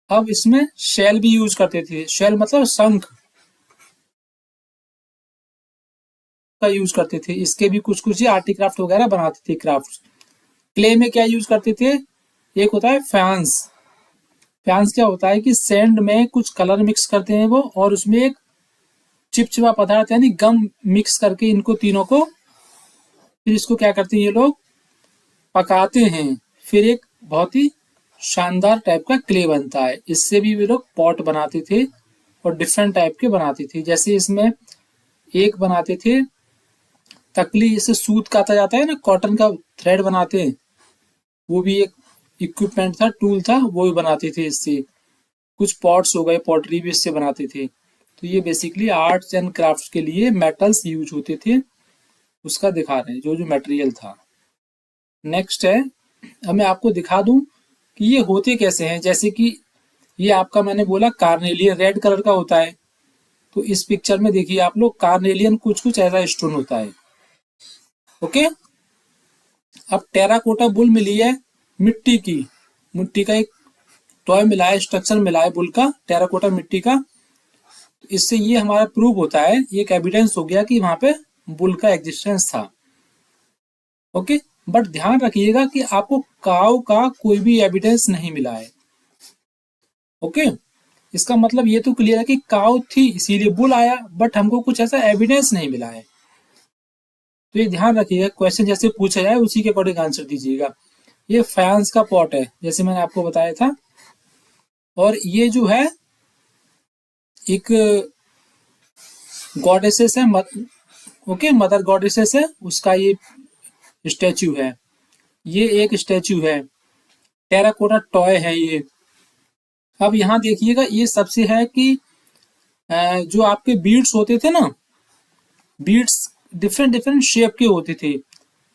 अब इसमें शेल भी यूज करते थे। शेल मतलब शंख का यूज करते थे। इसके भी कुछ कुछ आर्टिक्राफ्ट वगैरह बनाते थे, क्राफ्ट। क्ले में क्या यूज करते थे? एक होता है फैंस। फैंस क्या होता है कि सैंड में कुछ कलर मिक्स करते हैं वो, और उसमें एक चिपचिपा पदार्थ यानी गम मिक्स करके इनको तीनों को, फिर इसको क्या करते हैं ये लोग? पकाते हैं, फिर एक बहुत ही शानदार टाइप का क्ले बनता है। इससे भी वे लोग पॉट बनाते थे और डिफरेंट टाइप के बनाते थे। जैसे इसमें एक बनाते थे तकली, इससे सूत काता जाता है ना, कॉटन का थ्रेड बनाते हैं, वो भी एक इक्विपमेंट था, टूल था, वो भी बनाते थे इससे। कुछ पॉट्स हो गए, पॉटरी भी इससे बनाते थे। तो ये बेसिकली आर्ट्स एंड क्राफ्ट के लिए मेटल्स यूज होते थे, उसका दिखा रहे हैं जो जो मटेरियल था। नेक्स्ट है, अब मैं आपको दिखा दूं कि ये होते कैसे हैं। जैसे कि ये आपका मैंने बोला कार्नेलियन रेड कलर का होता है, तो इस पिक्चर में देखिए आप लोग, कार्नेलियन कुछ कुछ ऐसा स्टोन होता है। ओके, अब टेराकोटा बुल मिली है मिट्टी की, मिट्टी का एक टॉय मिला है, स्ट्रक्चर मिला है बुल का, टेराकोटा मिट्टी का। तो इससे ये हमारा प्रूव होता है, ये एक एविडेंस हो गया कि वहां पे बुल का एग्जिस्टेंस था। ओके, बट ध्यान रखिएगा कि आपको काऊ का कोई भी एविडेंस नहीं मिला है। ओके, इसका मतलब ये तो क्लियर है कि काऊ थी इसीलिए बुल आया, बट हमको कुछ ऐसा एविडेंस नहीं मिला है। तो ये ध्यान रखिएगा, क्वेश्चन जैसे पूछा जाए उसी के अकॉर्डिंग आंसर दीजिएगा। ये फैंस का पॉट है जैसे मैंने आपको बताया था, और ये जो है एक गॉडेसेस है, ओके, मदर गॉडेसेस है, उसका ये स्टैचू है। ये एक स्टैचू है, टेराकोटा टॉय है ये। अब यहाँ देखिएगा, ये सबसे है कि जो आपके बीड्स होते थे ना, बीड्स डिफरेंट डिफरेंट शेप के होते थे।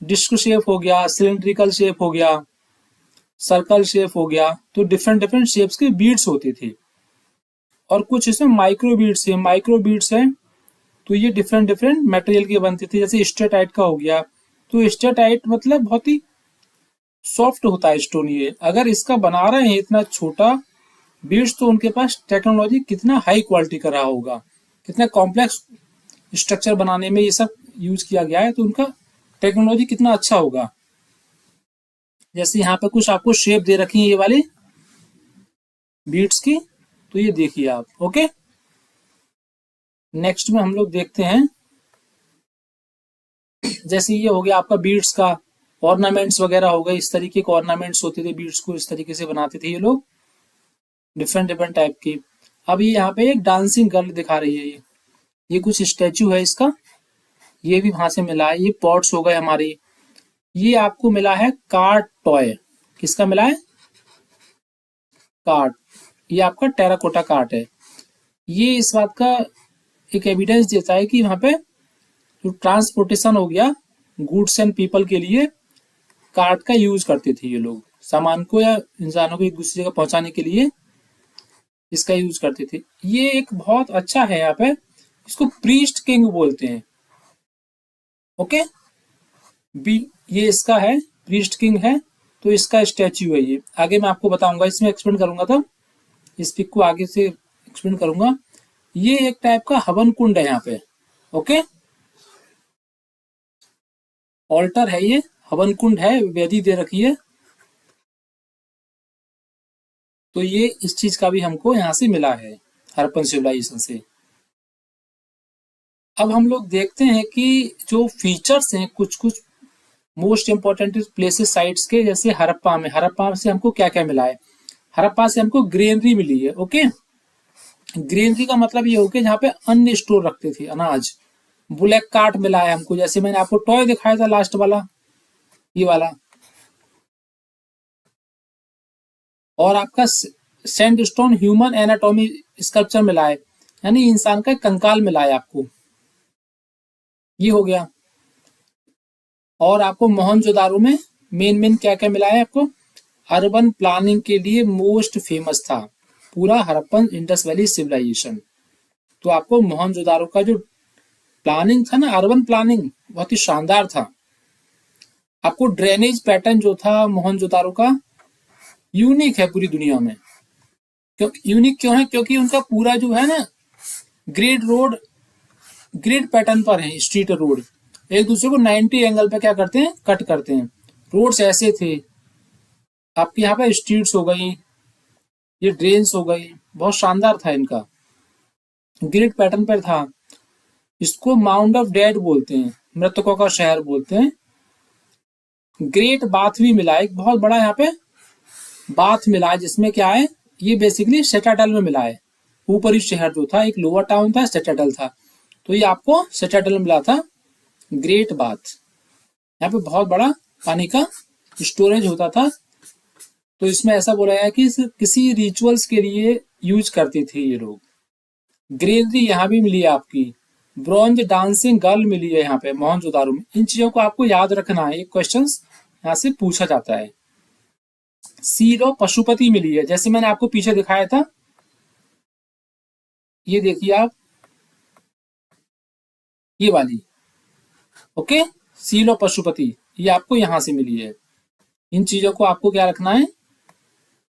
डिस्क शेप हो गया, सिलेंड्रिकल शेप हो गया, सर्कल शेप हो गया, तो डिफरेंट डिफरेंट शेप्स के बीड्स होते थे। और कुछ इसमें माइक्रो बीड्स है, माइक्रो बीड्स है, तो ये डिफरेंट डिफरेंट मटेरियल के बनते थे। जैसे स्टेटाइट का हो गया, तो स्टेटाइट मतलब बहुत ही सॉफ्ट होता है स्टोन। ये अगर इसका बना रहे हैं इतना छोटा बीड्स, तो उनके पास टेक्नोलॉजी कितना हाई क्वालिटी का रहा होगा, कितना कॉम्प्लेक्स स्ट्रक्चर बनाने में ये सब यूज किया गया है, तो उनका टेक्नोलॉजी कितना अच्छा होगा। जैसे यहाँ पे कुछ आपको शेप दे रखी है ये वाली बीड्स की, तो ये देखिए आप। ओके, नेक्स्ट में हम लोग देखते हैं, जैसे ये हो गया आपका बीड्स का ऑर्नामेंट्स वगैरह हो गए, इस तरीके के ऑर्नामेंट्स होते थे, बीड्स को इस तरीके से बनाते थे ये लोग, डिफरेंट डिफरेंट टाइप की। अब ये यहाँ पे एक डांसिंग गर्ल दिखा रही है, ये कुछ स्टेचू है इसका, ये भी वहां से मिला है। ये पॉट्स हो गए हमारे। ये आपको मिला है कार्ड टॉय, किसका मिला है? कार्ड। ये आपका टेराकोटा कार्ड है। ये इस बात का एक एविडेंस देता है कि वहां पे जो ट्रांसपोर्टेशन हो गया गुड्स एंड पीपल के लिए, कार्ट का यूज करते थे ये लोग, सामान को या इंसानों को एक दूसरी जगह पहुंचाने के लिए इसका यूज करते थे। ये एक बहुत अच्छा है यहाँ पे, इसको प्रीस्ट किंग बोलते हैं। ओके, बी ये इसका है, प्रीस्ट किंग है, तो इसका स्टैच्यू है ये। आगे मैं आपको बताऊंगा, इसमें एक्सप्लेन करूंगा, तब इस पिक को आगे से एक्सप्लेन करूंगा। ये एक टाइप का हवन कुंड है यहाँ पे। ओके, ऑल्टर है ये, हवन कुंड है, वेदी दे रखी है। तो ये इस चीज का भी हमको यहाँ से मिला है, हरप्पन सिविलाइजेशन से। अब हम लोग देखते हैं कि जो फीचर्स हैं कुछ कुछ मोस्ट इंपॉर्टेंट प्लेसेस साइट्स के, जैसे हरप्पा से हमको क्या क्या मिला है। हरप्पा से हमको ग्रेनरी मिली है। ओके, ग्रेनरी का मतलब ये हो गया जहाँ पे अन्न स्टोर रखते थे, अनाज। ब्लैक कार्ट मिला है हमको, जैसे मैंने आपको टॉय दिखाया था लास्ट वाला, ये वाला। और आपका सैंडस्टोन ह्यूमन एनाटॉमी स्कल्पचर मिला है, यानी इंसान का कंकाल मिला है आपको, ये हो गया। और आपको मोहनजोदारो में मेन क्या क्या मिला है आपको, अर्बन प्लानिंग के लिए मोस्ट फेमस था पूरा हरप्पन इंडस वैली सिविलाइजेशन। तो आपको मोहनजोदारो का जो प्लानिंग था ना, अर्बन प्लानिंग, बहुत ही शानदार था। आपको ड्रेनेज पैटर्न जो था मोहनजोदारो का, यूनिक है पूरी दुनिया में। यूनिक क्यों है? क्योंकि उनका पूरा जो है ना ग्रिड पैटर्न पर है। स्ट्रीट रोड एक दूसरे को 90 एंगल पे क्या करते हैं, कट करते हैं। रोड्स ऐसे थे आपके यहाँ पे, स्ट्रीट्स हो गई, ये ड्रेन्स हो गई, बहुत शानदार था इनका, ग्रिड पैटर्न पर था। इसको माउंट ऑफ डेड बोलते हैं, मृतकों का शहर बोलते हैं। ग्रेट बाथ भी मिला है, एक बहुत बड़ा यहाँ पे बाथ मिला है, जिसमें क्या है, ये बेसिकली सेटाडल में मिला है। ऊपरी शहर जो था, एक लोअर टाउन था, सेटाडल था, तो ये आपको सेटाडल में मिला था ग्रेट बाथ। यहाँ पे बहुत बड़ा पानी का स्टोरेज होता था। तो इसमें ऐसा बोला है कि किसी रिचुअल्स के लिए यूज करते थे ये लोग। ग्रेनरी यहाँ भी मिली है आपकी, ब्रॉन्ज डांसिंग गर्ल मिली है यहाँ पे मोहनजोदारो में। इन चीजों को आपको याद रखना है, एक क्वेश्चन यहाँ से पूछा जाता है। सील ऑफ पशुपति मिली है, जैसे मैंने आपको पीछे दिखाया था, ये देखिए आप, ये वाली। ओके, सील ऑफ पशुपति ये आपको यहां से मिली है। इन चीजों को आपको क्या रखना है,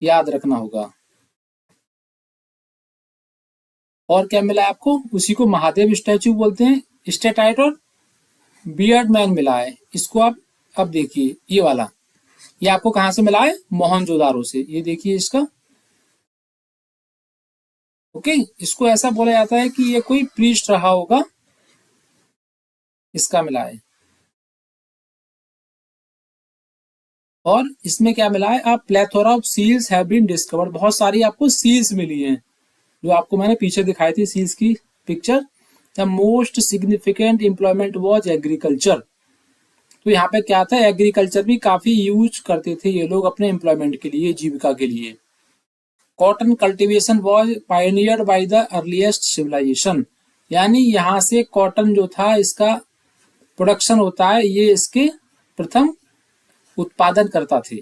याद रखना होगा। और क्या मिला है आपको, उसी को महादेव स्टैचू बोलते हैं। स्टेटाइट और बियर्ड मैन मिला है, इसको आप अब देखिए, ये वाला, ये आपको कहां से मिला है, मोहनजोदारो से। ये देखिए इसका। ओके, इसको ऐसा बोला जाता है कि ये कोई प्रीस्ट रहा होगा, इसका मिला है। और इसमें क्या मिला है, आप plethora of seals have been discovered, बहुत सारी आपको सील्स मिली हैं, जो आपको मैंने पीछे दिखाई थी सील्स की picture. The most significant employment was agriculture. तो यहाँ पे क्या था, एग्रीकल्चर भी काफी यूज करते थे ये लोग अपने एम्प्लॉयमेंट के लिए, जीविका के लिए। Cotton cultivation was pioneered by the earliest civilisation, यानी यहाँ से कॉटन जो था इसका प्रोडक्शन होता है, ये इसके प्रथम उत्पादन करता थे।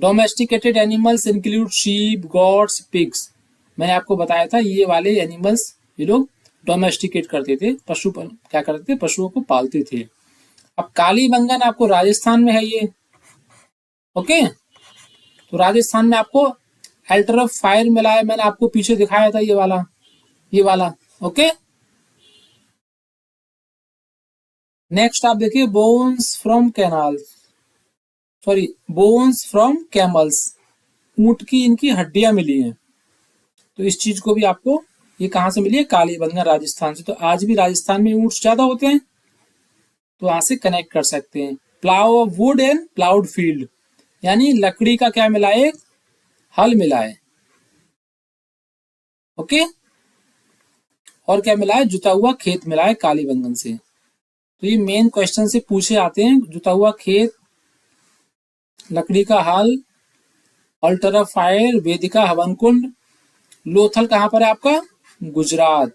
Domesticated animals include sheep, gots, pigs. मैंने आपको बताया था ये वाले एनिमल्स ये लोग डोमेस्टिकेट करते थे, पशु क्या करते थे, पशुओं को पालते थे। अब कालीबंगन आपको राजस्थान में है ये। ओके, तो राजस्थान में आपको अल्टर ऑफ फायर मिला है, मैंने आपको पीछे दिखाया था ये वाला, ये वाला। ओके, नेक्स्ट आप देखिए, bones from canal, sorry bones from camels, ऊंट की इनकी हड्डियां मिली हैं। तो इस चीज को भी आपको, ये कहां से मिली है, कालीबंगन राजस्थान से। तो आज भी राजस्थान में ऊंट ज्यादा होते हैं, तो वहां से कनेक्ट कर सकते हैं। Plough of would and ploughed field, यानी लकड़ी का क्या मिला है, हल मिला है। ओके, और क्या मिला है, जुता हुआ खेत मिला है कालीबंगन से। तो ये मेन क्वेश्चन से पूछे आते हैं, जुता हुआ खेत, लकड़ी का हल, अल्टर ऑफ फायर, वेदिका हवन कुंड। लोथल कहां पर है आपका, गुजरात।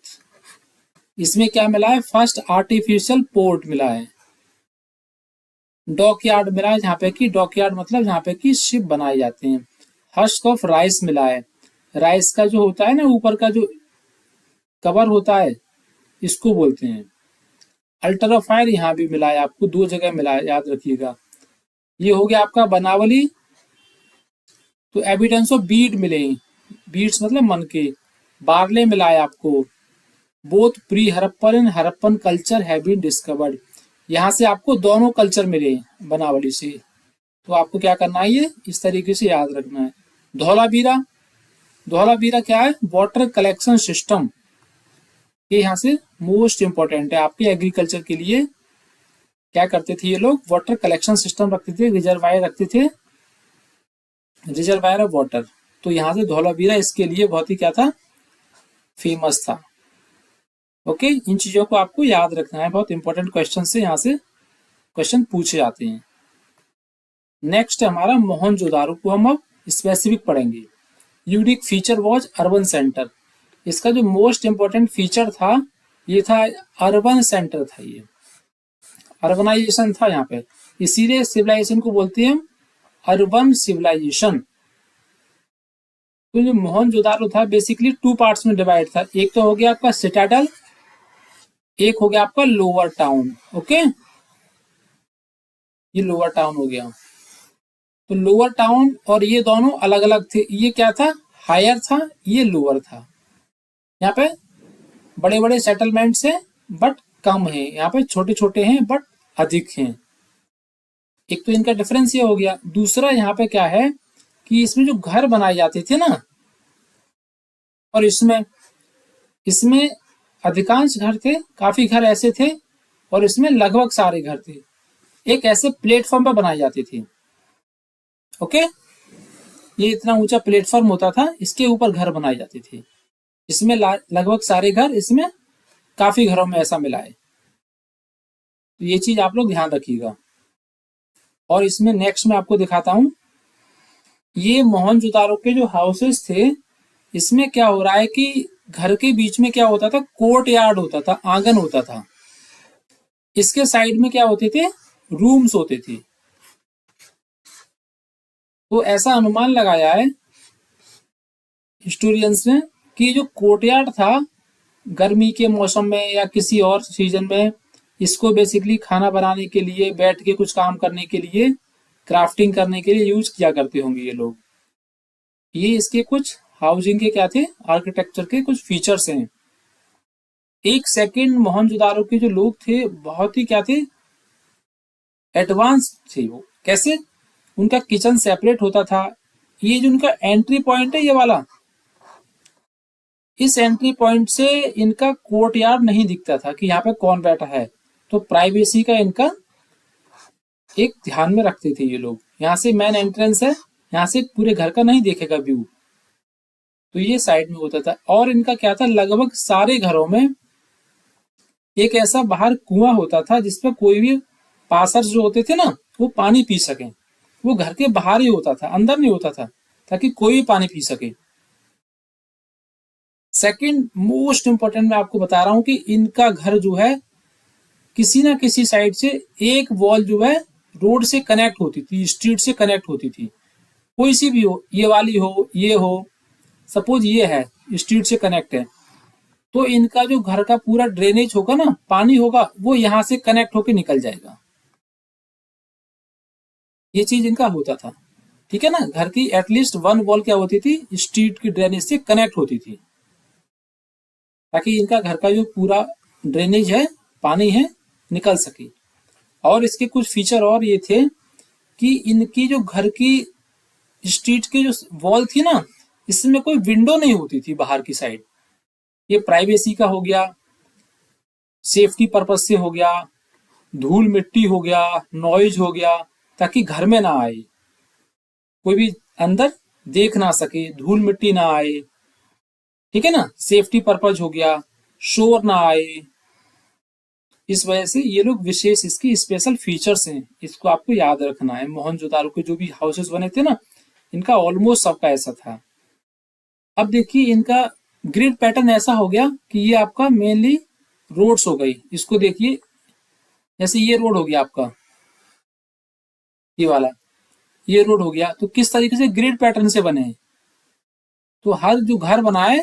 इसमें क्या मिला है, फर्स्ट आर्टिफिशियल पोर्ट मिला है। डॉक यार्ड मिला है, जहां पे कि डॉक यार्ड मतलब जहां पे कि शिप बनाए जाते हैं। हस्क ऑफ राइस मिला है, राइस का जो होता है ना, ऊपर का जो कवर होता है, इसको बोलते हैं। अल्ट्राफायर यहाँ भी मिला है आपको, दो जगह मिला है, याद रखिएगा। ये हो गया आपका बनावली। तो एविडेंस ऑफ बीड मिले, बीड्स मतलब मन के। बार्ले मिला है आपको। Both pre Harappan and Harappan culture have been discovered. यहाँ से आपको दोनों कल्चर मिले बनावली से। तो आपको क्या करना है, ये इस तरीके से याद रखना है। धौलावीरा, धौलावीरा क्या है, वाटर कलेक्शन सिस्टम। ये यहाँ से मोस्ट इंपॉर्टेंट है आपके एग्रीकल्चर के लिए। क्या करते थे ये लोग, वाटर कलेक्शन सिस्टम रखते थे, रिजर्वायर रखते थे, रिजर्वायर ऑफ वाटर। तो यहाँ से धौलावीरा इसके लिए बहुत ही क्या था, फेमस था। ओके, इन चीजों को आपको याद रखना है, बहुत इंपॉर्टेंट क्वेश्चन से यहाँ से क्वेश्चन पूछे जाते हैं। नेक्स्ट हमारा मोहनजोदारो को हम अब स्पेसिफिक पढ़ेंगे। Unique feature was urban centre. इसका जो मोस्ट इंपॉर्टेंट फीचर था, ये था अर्बन सेंटर था, ये अर्बनाइजेशन था यहाँ पे। इसीलिए सिविलाइजेशन को बोलते हैं अर्बन सिविलाइजेशन। तो जो मोहनजोदारो था बेसिकली टू पार्ट्स में डिवाइड था। एक तो हो गया आपका सिटाडल, एक हो गया आपका लोअर टाउन। ओके, ये लोअर टाउन हो गया। तो लोअर टाउन और ये दोनों अलग अलग थे। ये क्या था, हायर था, ये लोअर था। यहाँ पे बड़े बड़े सेटलमेंट्स हैं बट कम है, यहाँ पे छोटे छोटे हैं बट अधिक हैं। एक तो इनका डिफरेंस ये हो गया। दूसरा यहाँ पे क्या है कि इसमें जो घर बनाए जाते थे ना, और इसमें इसमें अधिकांश घर थे, काफी घर ऐसे थे, और इसमें लगभग सारे घर थे, एक ऐसे प्लेटफॉर्म पर बनाए जाते थे। ओके, ये इतना ऊंचा प्लेटफॉर्म होता था, इसके ऊपर घर बनाए जाते थे। इसमें लगभग सारे घर, इसमें काफी घरों में ऐसा मिला है। तो ये चीज आप लोग ध्यान रखिएगा। और इसमें नेक्स्ट में आपको दिखाता हूं, ये मोहनजोदारो के जो हाउसेस थे, इसमें क्या हो रहा है कि घर के बीच में क्या होता था, कोर्ट यार्ड होता था, आंगन होता था। इसके साइड में क्या होते थे, रूम्स होते थे। तो ऐसा अनुमान लगाया है हिस्टोरियंस ने कि जो कोर्टयार्ड था, गर्मी के मौसम में या किसी और सीजन में, इसको बेसिकली खाना बनाने के लिए, बैठ के कुछ काम करने के लिए, क्राफ्टिंग करने के लिए यूज किया करते होंगे ये लोग। ये इसके कुछ हाउसिंग के क्या थे, आर्किटेक्चर के कुछ फीचर्स हैं। एक सेकंड, मोहनजोदारो के जो लोग थे बहुत ही क्या थे, एडवांस थे। वो कैसे, उनका किचन सेपरेट होता था। ये जो उनका एंट्री पॉइंट है, ये वाला, इस एंट्री पॉइंट से इनका कोर्टयार्ड नहीं दिखता था कि यहाँ पे कौन बैठा है। तो प्राइवेसी का इनका एक ध्यान में रखते थे ये लोग। यहाँ से मेन एंट्रेंस है, यहाँ से पूरे घर का नहीं देखेगा व्यू, तो ये साइड में होता था। और इनका क्या था, लगभग सारे घरों में एक ऐसा बाहर कुआं होता था जिसपे कोई भी पासर्स जो होते थे ना, वो पानी पी सके। वो घर के बाहर ही होता था, अंदर नहीं होता था, ताकि कोई भी पानी पी सके। सेकंड मोस्ट इंपॉर्टेंट मैं आपको बता रहा हूं कि इनका घर जो है, किसी ना किसी साइड से एक वॉल जो है रोड से कनेक्ट होती थी, स्ट्रीट से कनेक्ट होती थी। कोई सी भी हो, ये वाली हो, ये हो, सपोज ये है, स्ट्रीट से कनेक्ट है, तो इनका जो घर का पूरा ड्रेनेज होगा ना, पानी होगा, वो यहां से कनेक्ट होकर निकल जाएगा। ये चीज इनका होता था, ठीक है ना। घर की एटलीस्ट वन वॉल क्या होती थी, स्ट्रीट की ड्रेनेज से कनेक्ट होती थी, ताकि इनका घर का जो पूरा ड्रेनेज है, पानी है, निकल सके। और इसके कुछ फीचर और ये थे कि इनकी जो घर की स्ट्रीट की जो वॉल थी ना, इसमें कोई विंडो नहीं होती थी बाहर की साइड। ये प्राइवेसी का हो गया, सेफ्टी पर्पज से हो गया, धूल मिट्टी हो गया, नॉइज हो गया, ताकि घर में ना आए, कोई भी अंदर देख ना सके, धूल मिट्टी ना आए, ठीक है ना। सेफ्टी पर्पज हो गया, शोर ना आए। इस वजह से ये लोग विशेष, इसकी स्पेशल फीचर्स हैं, इसको आपको याद रखना है। मोहनजोदारो के जो भी हाउसेस बने थे ना, इनका ऑलमोस्ट सबका ऐसा था। अब देखिए इनका ग्रिड पैटर्न ऐसा हो गया कि ये आपका मेनली रोड्स हो गई। इसको देखिए, जैसे ये रोड हो गया आपका, ये वाला, ये रोड हो गया, तो किस तरीके से ग्रिड पैटर्न से बने हैं। तो हर जो घर बनाए,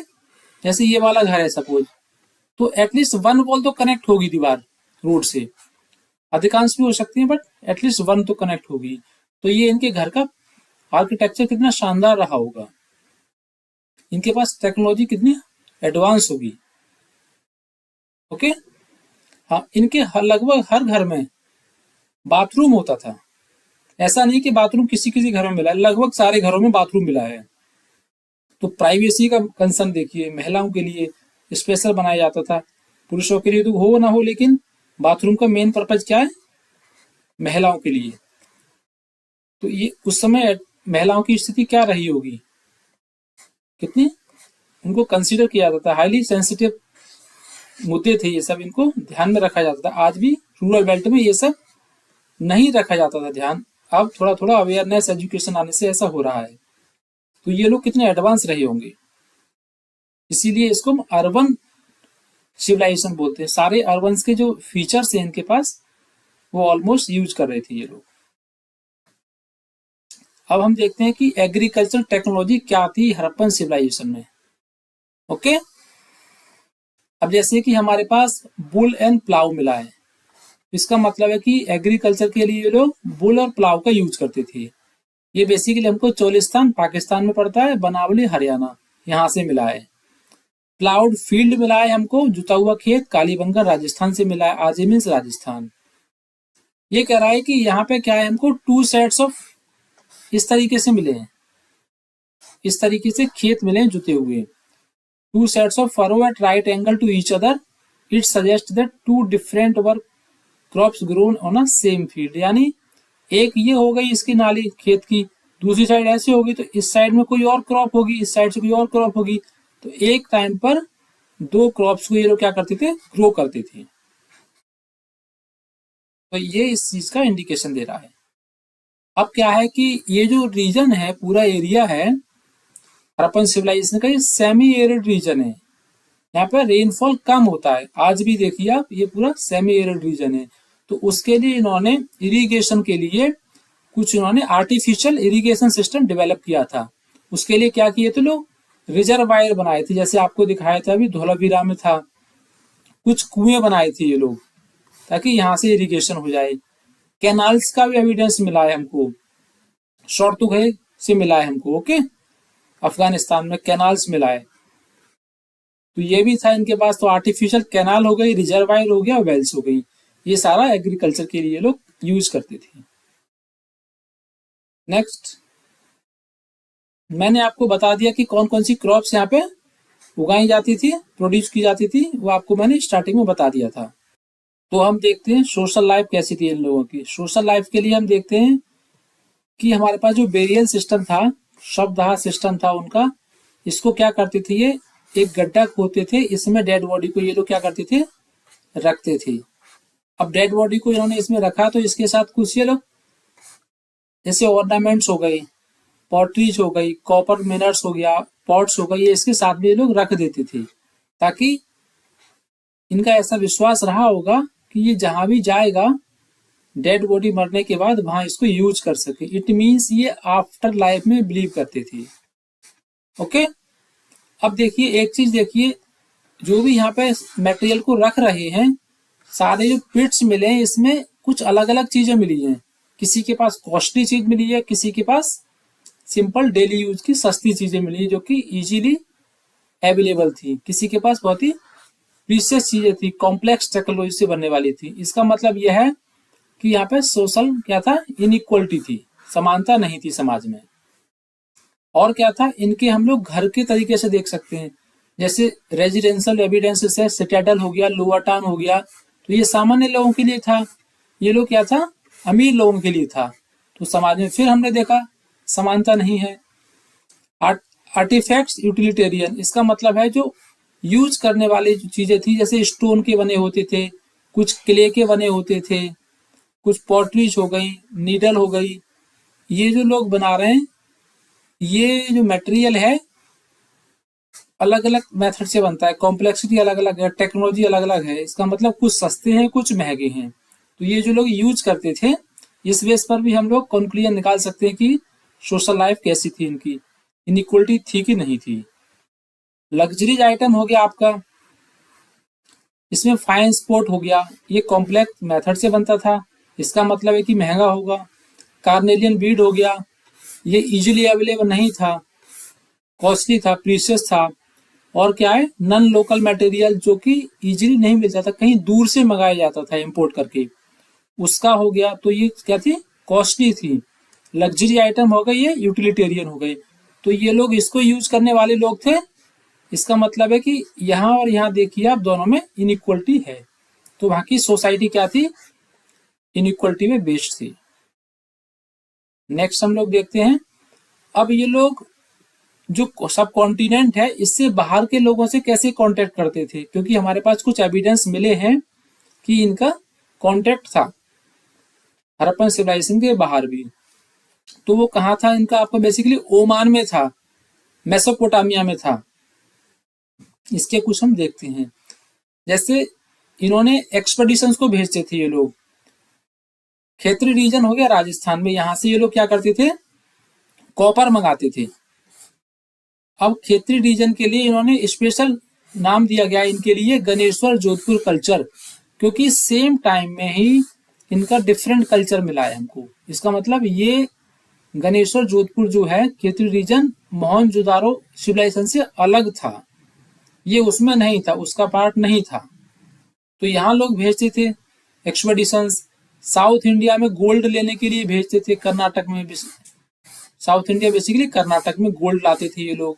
जैसे ये वाला घर है सपोज, तो एटलीस्ट वन वॉल तो कनेक्ट होगी दीवार रोड से, अधिकांश भी हो सकती है बट एटलीस्ट वन तो कनेक्ट होगी। तो ये इनके घर का आर्किटेक्चर कितना शानदार रहा होगा, इनके पास टेक्नोलॉजी कितनी एडवांस होगी। ओके, हाँ, इनके लगभग हर घर में बाथरूम होता था। ऐसा नहीं कि बाथरूम किसी किसी घर में मिला है, लगभग सारे घरों में बाथरूम मिला है। तो प्राइवेसी का कंसर्न देखिए, महिलाओं के लिए स्पेशल बनाया जाता था, पुरुषों के लिए तो हो ना हो, लेकिन बाथरूम का मेन पर्पज क्या है, महिलाओं के लिए। तो ये उस समय महिलाओं की स्थिति क्या रही होगी, कितनी उनको कंसीडर किया जाता था, हाईली सेंसिटिव मुद्दे थे ये सब, इनको ध्यान में रखा जाता था। आज भी रूरल बेल्ट में ये सब नहीं रखा जाता था ध्यान, अब थोड़ा थोड़ा अवेयरनेस एजुकेशन आने से ऐसा हो रहा है। तो ये लोग कितने एडवांस रहे होंगे, इसीलिए इसको हम अर्बन सिविलाइजेशन बोलते हैं। सारे अर्बन्स के जो फीचर्स हैं इनके पास, वो ऑलमोस्ट यूज कर रहे थे ये लोग। अब हम देखते हैं कि एग्रीकल्चर टेक्नोलॉजी क्या थी हड़प्पन सिविलाइजेशन में। ओके, अब जैसे कि हमारे पास बुल एंड प्लाव मिला है, इसका मतलब है कि एग्रीकल्चर के लिए ये लोग बुल और प्लाव का यूज करते थे। ये बेसिकली हमको चोलिस्तान पाकिस्तान में पड़ता है, बनावली हरियाणा, यहाँ से मिला है। प्लाउड फील्ड मिला है हमको, जुता हुआ खेत, कालीबंगा राजस्थान से मिला है, आजे मीन्स राजस्थान। ये कह रहा है कि यहाँ पे क्या है, हमको टू सेट्स ऑफ इस तरीके से मिले हैं, इस तरीके से खेत मिले हैं जुते हुए, two sets of furrow at right angle to each other, it suggest that two different were crops grown on a same field. यानी एक ये हो गई इसकी नाली खेत की, दूसरी साइड ऐसी होगी तो इस साइड में कोई और क्रॉप होगी, इस साइड से कोई और क्रॉप होगी, तो एक टाइम पर दो क्रॉप्स को ये लोग क्या करते थे, ग्रो करते थे। तो ये इस चीज का इंडिकेशन दे रहा है। अब क्या है कि ये जो रीजन है, पूरा एरिया है हड़प्पन सिविलाइजेशन का, ये सेमी एरिड रीजन है, यहाँ पे रेनफॉल कम होता है। आज भी देखिए आप, ये पूरा सेमी एरिड रीजन है। तो उसके लिए इन्होंने इरिगेशन के लिए कुछ इन्होंने आर्टिफिशियल इरिगेशन सिस्टम डेवलप किया था। उसके लिए क्या किए थे लोग, रिजर्वायर बनाए थे, जैसे आपको दिखाया था अभी धौलावीरा में था, कुछ कुएं बनाए थे ये लोग ताकि यहाँ से इरिगेशन हो जाए। कैनाल्स का भी एविडेंस मिला है हमको, शॉर्तुगहे से मिला है हमको। ओके, अफगानिस्तान में कैनाल्स मिला है, तो ये भी था इनके पास। तो आर्टिफिशियल कैनाल हो गई, रिजर्वायर हो गया, वेल्स हो गई, ये सारा एग्रीकल्चर के लिए लोग यूज करते थे। नेक्स्ट, मैंने आपको बता दिया कि कौन कौन सी क्रॉप्स यहाँ पे उगाई जाती थी, प्रोड्यूस की जाती थी, वो आपको मैंने स्टार्टिंग में बता दिया था। तो हम देखते हैं सोशल लाइफ कैसी थी इन लोगों की। सोशल लाइफ के लिए हम देखते हैं कि हमारे पास जो बेरियल सिस्टम था, शवदाह सिस्टम था उनका, इसको क्या करते थे, ये एक गड्ढा खोदते थे, इसमें डेड बॉडी को ये लोग क्या करते थे, रखते थे। अब डेड बॉडी को इन्होंने इसमें रखा तो इसके साथ कुछ ये लोग जैसे ऑर्नामेंट्स हो गई, पॉटरीज हो गई, कॉपर मिनर्स हो गया, पॉट्स हो गई, ये इसके साथ में ये लोग रख देते थे, ताकि इनका ऐसा विश्वास रहा होगा कि ये जहां भी जाएगा डेड बॉडी मरने के बाद वहां इसको यूज कर सके। इट मीन्स ये आफ्टर लाइफ में बिलीव करते थे। ओके, अब देखिए एक चीज देखिए, जो भी यहाँ पे मटेरियल को रख रहे हैं, सारे जो पिट्स मिले हैं इसमें कुछ अलग अलग चीजें मिली हैं। किसी के पास कॉस्टली चीज मिली है, किसी के पास सिंपल डेली यूज की सस्ती चीजें मिली जो कि इजीली अवेलेबल थी, किसी के पास बहुत ही प्रीशियस चीजें थी, कॉम्प्लेक्स टेक्नोलॉजी से बनने वाली थी। इसका मतलब यह है कि यहाँ पे सोशल क्या था, इनइक्वलिटी थी, समानता नहीं थी समाज में। और क्या था, इनके हम लोग घर के तरीके से देख सकते हैं, जैसे रेजिडेंशियल एविडेंसेस है, सिटाडेल हो गया, लोअर टाउन हो गया, तो ये सामान्य लोगों के लिए था, ये लोग क्या था, अमीर लोगों के लिए था। तो समाज में फिर हमने देखा समानता नहीं है। आर्टिफैक्ट्स यूटिलिटेरियन, इसका मतलब है जो यूज करने वाली जो चीजें थी, जैसे स्टोन के बने होते थे, कुछ क्ले के बने होते थे, कुछ पॉटरीज हो गई, नीडल हो गई, ये जो लोग बना रहे हैं, ये जो मटेरियल है अलग अलग मेथड से बनता है, कॉम्प्लेक्सिटी अलग अलग है, टेक्नोलॉजी अलग अलग है। इसका मतलब कुछ सस्ते हैं, कुछ महंगे हैं। तो ये जो लोग यूज करते थे, इस बेस पर भी हम लोग कंक्लूजन निकाल सकते हैं कि सोशल लाइफ कैसी थी इनकी। इनइक्वलिटी थी कि नहीं थी। लग्जरीज आइटम हो गया आपका, इसमें फाइन स्पोर्ट हो गया, ये कॉम्प्लेक्स मेथड से बनता था, इसका मतलब है कि महंगा होगा। कार्नेलियन बीड हो गया, ये इजीली अवेलेबल नहीं था, कॉस्टली था, प्रीशियस था। और क्या है, नॉन लोकल मटेरियल जो कि इजीली नहीं मिलता था, कहीं दूर से मंगाया जाता था इंपोर्ट करके, उसका हो गया। तो ये क्या थी, कॉस्टली थी। लग्जरी आइटम हो गए, ये यूटिलिटेरियन हो गए। तो ये लोग इसको यूज करने वाले लोग थे। इसका मतलब है कि यहाँ और यहाँ देखिए आप, दोनों में इनइक्वलिटी है। तो वहां की सोसाइटी क्या थी, इनइक्वलिटी में बेस्ड थी। नेक्स्ट हम लोग देखते हैं, अब ये लोग जो सब कॉन्टिनेंट है, इससे बाहर के लोगों से कैसे कांटेक्ट करते थे, क्योंकि हमारे पास कुछ एविडेंस मिले हैं कि इनका कांटेक्ट था हड़प्पन सिविलाइजेशन के बाहर भी। तो वो कहाँ था इनका, आपका बेसिकली ओमान में था, मेसोपोटामिया में था। इसके कुछ हम देखते हैं, जैसे इन्होंने एक्सपेडिशंस को भेजते थे ये लोग। खेतरी रीजन हो गया राजस्थान में, यहां से ये लोग क्या करते थे, कॉपर मंगाते थे। अब खेतरी रीजन के लिए इन्होंने स्पेशल नाम दिया गया इनके लिए, गणेश्वर जोधपुर कल्चर, क्योंकि सेम टाइम में ही इनका डिफरेंट कल्चर मिला है हमको। इसका मतलब ये गणेश्वर जोधपुर जो है खेतरी रीजन, मोहनजोदारो सिविलाइजेशन से अलग था, ये उसमें नहीं था, उसका पार्ट नहीं था। तो यहाँ लोग भेजते थे एक्सपेडिशंस। साउथ इंडिया में गोल्ड लेने के लिए भेजते थे, कर्नाटक में, साउथ इंडिया बेसिकली कर्नाटक में गोल्ड लाते थे ये लोग।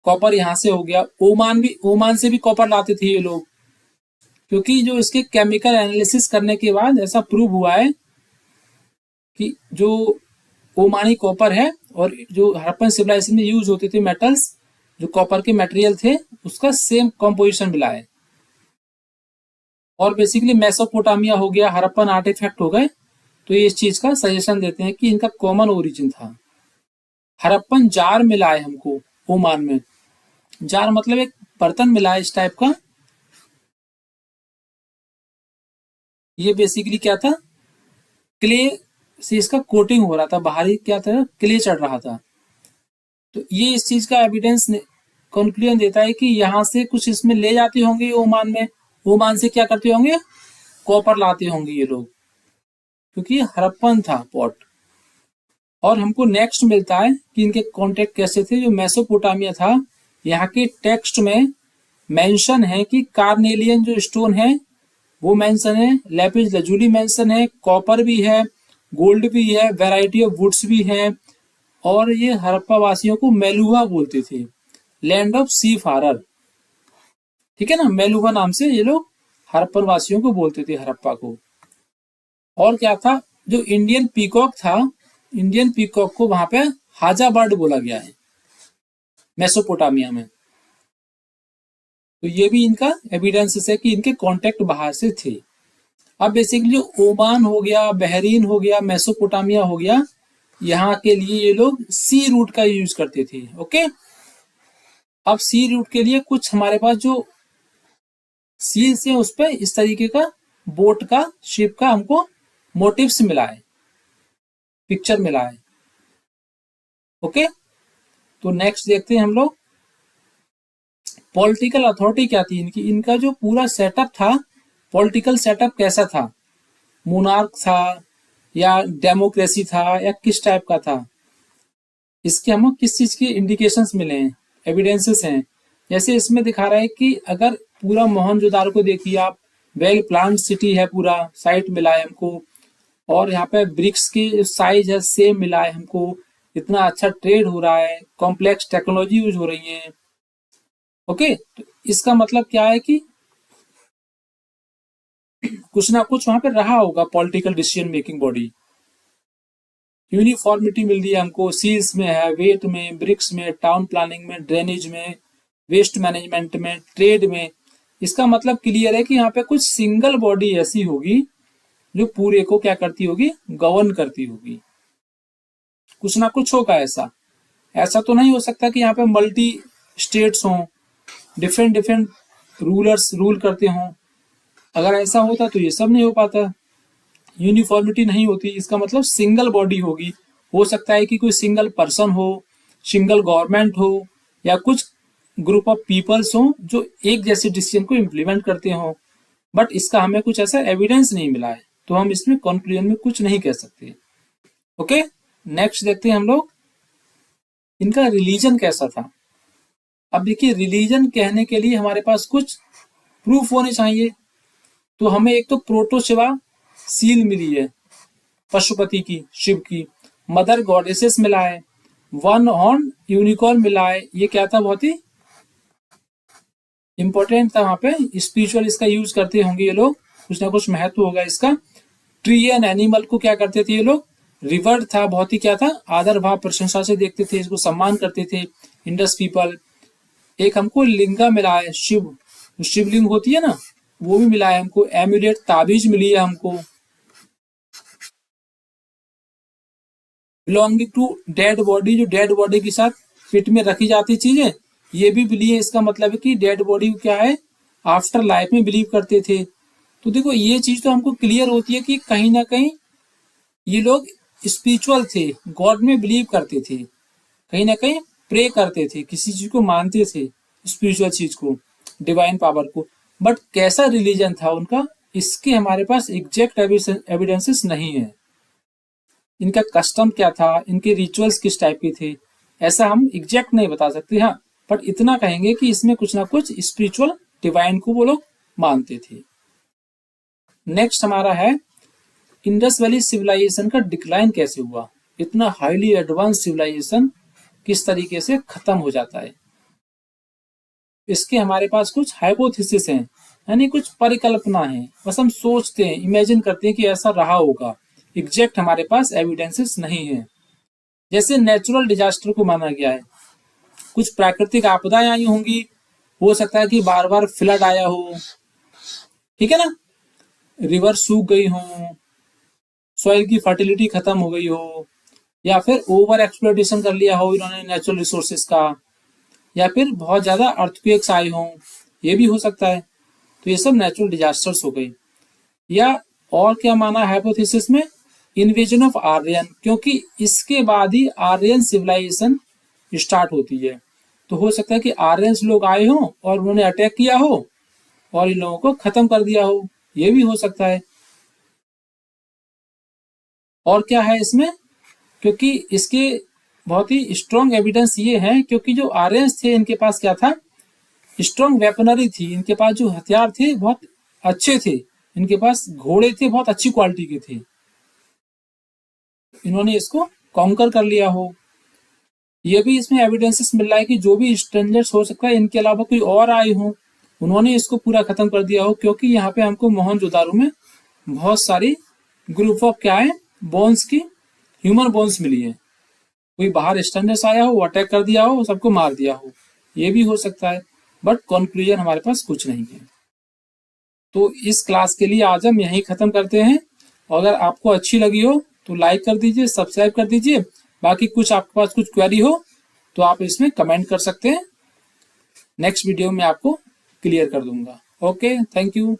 कॉपर यहाँ से हो गया, ओमान से भी कॉपर लाते थे ये लोग, क्योंकि जो इसके केमिकल एनालिसिस करने के बाद ऐसा प्रूव हुआ है कि जो ओमानी कॉपर है और जो हड़प्पन सिविलाइजेशन में यूज होते थे मेटल्स, जो कॉपर के मटेरियल थे, उसका सेम कंपोजिशन मिला है। और बेसिकली मेसोपोटामिया हो गया, हड़प्पन आर्टिफैक्ट हो गए, तो ये इस चीज का सजेशन देते हैं कि इनका कॉमन ओरिजिन था। हड़प्पन जार मिला है हमको ओमान में, जार मतलब एक बर्तन मिला है इस टाइप का। ये बेसिकली क्या था, क्ले से इसका कोटिंग हो रहा था, बाहरी क्या था, क्ले चढ़ रहा था। तो ये इस चीज का एविडेंस कंक्लूजन देता है कि यहाँ से कुछ इसमें ले जाते होंगे ओमान में, ओमान से क्या करते होंगे, कॉपर लाते होंगे ये लोग, क्योंकि हड़प्पन था पॉट। और हमको नेक्स्ट मिलता है कि इनके कॉन्टेक्ट कैसे थे, जो मेसोपोटामिया था, यहाँ के टेक्स्ट में मेंशन है कि कार्नेलियन जो स्टोन है वो मेंशन है, लैपिस लजुली मेंशन है, कॉपर भी है, गोल्ड भी है, वैरायटी ऑफ वुड्स भी है। और ये हड़प्पा वासियों को मेलुहा बोलते थे, लैंड ऑफ सी फारर, ठीक है ना, मेलुहा नाम से ये लोग हड़प्पन वासियों को बोलते थे, हड़प्पा को। और क्या था, जो इंडियन पीकॉक था, इंडियन पीकॉक को वहां पे हाजा बर्ड बोला गया है मेसोपोटामिया में। तो ये भी इनका एविडेंस है कि इनके कांटेक्ट बाहर से थे। अब बेसिकली ओमान हो गया, बहरीन हो गया, मेसोपोटामिया हो गया, यहाँ के लिए ये लोग सी रूट का यूज करते थे। ओके, अब सी रूट के लिए कुछ हमारे पास जो सील्स है उस पर इस तरीके का बोट का, शिप का हमको मोटिव्स मिला है, पिक्चर मिला है। ओके, तो नेक्स्ट देखते हैं हम लोग, पॉलिटिकल अथॉरिटी क्या थी इनकी, इनका जो पूरा सेटअप था, पॉलिटिकल सेटअप कैसा था, मोनार्क था या डेमोक्रेसी था या किस टाइप का था, इसके हमको किस चीज के इंडिकेशंस मिले हैं, एविडेंसेस हैं। जैसे इसमें दिखा रहा है कि अगर पूरा मोहनजोदारो को देखिए आप, वेल प्लान सिटी है, पूरा साइट मिला है हमको। और यहाँ पे ब्रिक्स की साइज है सेम मिला है हमको, इतना अच्छा ट्रेड हो रहा है, कॉम्प्लेक्स टेक्नोलॉजी यूज हो रही है। ओके, तो इसका मतलब क्या है कि कुछ ना कुछ वहां पे रहा होगा political decision making body. Uniformity मिल रही है हमको, सील्स में है, वेट में, ब्रिक्स में, टाउन प्लानिंग में, ड्रेनेज में, वेस्ट मैनेजमेंट में, ट्रेड में। इसका मतलब क्लियर है कि यहाँ पे कुछ सिंगल बॉडी ऐसी होगी जो पूरे को क्या करती होगी, गवर्न करती होगी। कुछ ना कुछ होगा ऐसा, ऐसा तो नहीं हो सकता कि यहाँ पे मल्टी स्टेट्स हों, डिफरेंट डिफरेंट रूलर्स रूल करते हों। अगर ऐसा होता तो ये सब नहीं हो पाता, यूनिफॉर्मिटी नहीं होती। इसका मतलब सिंगल बॉडी होगी, हो सकता है कि कोई सिंगल पर्सन हो सिंगल गवर्नमेंट हो या कुछ ग्रुप ऑफ पीपल्स हो जो एक जैसे डिसीजन को इम्प्लीमेंट करते हो, बट इसका हमें कुछ ऐसा एविडेंस नहीं मिला है, तो हम इसमें कंक्लूजन में कुछ नहीं कह सकते। ओके, नेक्स्ट देखते हैं हम लोग इनका रिलीजन कैसा था। अब देखिए, रिलीजन कहने के लिए हमारे पास कुछ प्रूफ होने चाहिए। तो हमें एक तो प्रोटोशिवा सील मिली है पशुपति की, शिव की, मदर गॉडेसेस मिला है, वन हॉर्न यूनिकॉर्न मिला है। ये क्या था, बहुत ही इंपॉर्टेंट था, वहां पे स्पिरिचुअल इसका यूज करते होंगे ये लोग, कुछ ना कुछ महत्व होगा इसका। ट्री एंड एनिमल को क्या करते थे ये लोग, रिवर्ड था, बहुत ही क्या था, आदर भाव प्रशंसा से देखते थे, इसको सम्मान करते थे इंडस पीपल। एक हमको लिंगा मिला है, शिव, शिवलिंग होती है ना, वो भी मिला है हमको। एम्यूलेट ताबीज मिली है हमको। बिलोंगिंग टू डेड बॉडी, जो डेड बॉडी के साथ पिट में रखी जाती चीजें, ये भी बिलीव है। इसका मतलब है कि डेड बॉडी क्या है, आफ्टर लाइफ में बिलीव करते थे। तो देखो, ये चीज तो हमको क्लियर होती है कि कहीं ना कहीं ये लोग स्पिरिचुअल थे, गॉड में बिलीव करते थे, कहीं ना कहीं प्रे करते थे, किसी चीज को मानते थे, स्पिरिचुअल चीज को, डिवाइन पावर को। बट कैसा रिलीजन था उनका, इसके हमारे पास एग्जैक्ट एविडेंसेस नहीं है। इनका कस्टम क्या था, इनके रिचुअल्स किस टाइप के थे, ऐसा हम एग्जैक्ट नहीं बता सकते। हाँ, बट इतना कहेंगे कि इसमें कुछ ना कुछ स्पिरिचुअल डिवाइन को वो लोग मानते थे। नेक्स्ट हमारा है इंडस वैली सिविलाइजेशन का डिक्लाइन कैसे हुआ। इतना हाईली एडवांस सिविलाइजेशन किस तरीके से खत्म हो जाता है। इसके हमारे पास कुछ हाइपोथेसिस हैं, यानी कुछ परिकल्पना है, बस हम सोचते हैं, इमेजिन करते हैं कि ऐसा रहा होगा। एग्जैक्ट हमारे पास एविडेंसेस नहीं है। जैसे नेचुरल डिजास्टर को माना गया है, कुछ प्राकृतिक आपदाएं आई होंगी, हो सकता है कि बार बार फ्लड आया हो, ठीक है ना, रिवर सूख गई हो, सॉइल की फर्टिलिटी खत्म हो गई हो, या फिर ओवर एक्सप्लोइटेशन कर लिया हो इन्होंने नेचुरल रिसोर्सेज का, या फिर बहुत ज्यादा अर्थक्वेक्स आए हों, ये भी हो सकता है। तो ये सब नेचुरल डिजास्टर्स हो गई। या और क्या माना हाइपोथेसिस में, इन्वेजन ऑफ आर्यन, क्योंकि इसके बाद ही आर्यन सिविलाइजेशन स्टार्ट होती है। तो हो सकता है कि आर्यंस लोग आए हों और उन्होंने अटैक किया हो और इन लोगों को खत्म कर दिया हो, ये भी हो सकता है। और क्या है इसमें, क्योंकि इसके बहुत ही स्ट्रॉन्ग एविडेंस ये है, क्योंकि जो आर्यंस थे इनके पास क्या था, स्ट्रॉन्ग वेपनरी थी, इनके पास जो हथियार थे बहुत अच्छे थे, इनके पास घोड़े थे बहुत अच्छी क्वालिटी के थे, इन्होंने इसको कॉन्कर कर लिया हो। ये भी इसमें एविडेंसेस मिल रहा है कि जो भी स्ट्रेंजर्स हो सकता है इनके अलावा कोई और आए हो, उन्होंने इसको पूरा खत्म कर दिया हो। क्योंकि यहाँ पे हमको मोहनजोदारो में बहुत सारी ग्रुप ऑफ क्या है, बोन्स की, ह्यूमन बोन्स मिली है। कोई बाहर स्ट्रेंजर्स आया हो, अटैक कर दिया हो, सबको मार दिया हो, ये भी हो सकता है। बट कंक्लूजन हमारे पास कुछ नहीं है। तो इस क्लास के लिए आज हम यहीं खत्म करते हैं। अगर आपको अच्छी लगी हो तो लाइक कर दीजिए, सब्सक्राइब कर दीजिए। बाकी कुछ आपके पास कुछ क्वेरी हो तो आप इसमें कमेंट कर सकते हैं, नेक्स्ट वीडियो में आपको क्लियर कर दूंगा। Okay, thank you.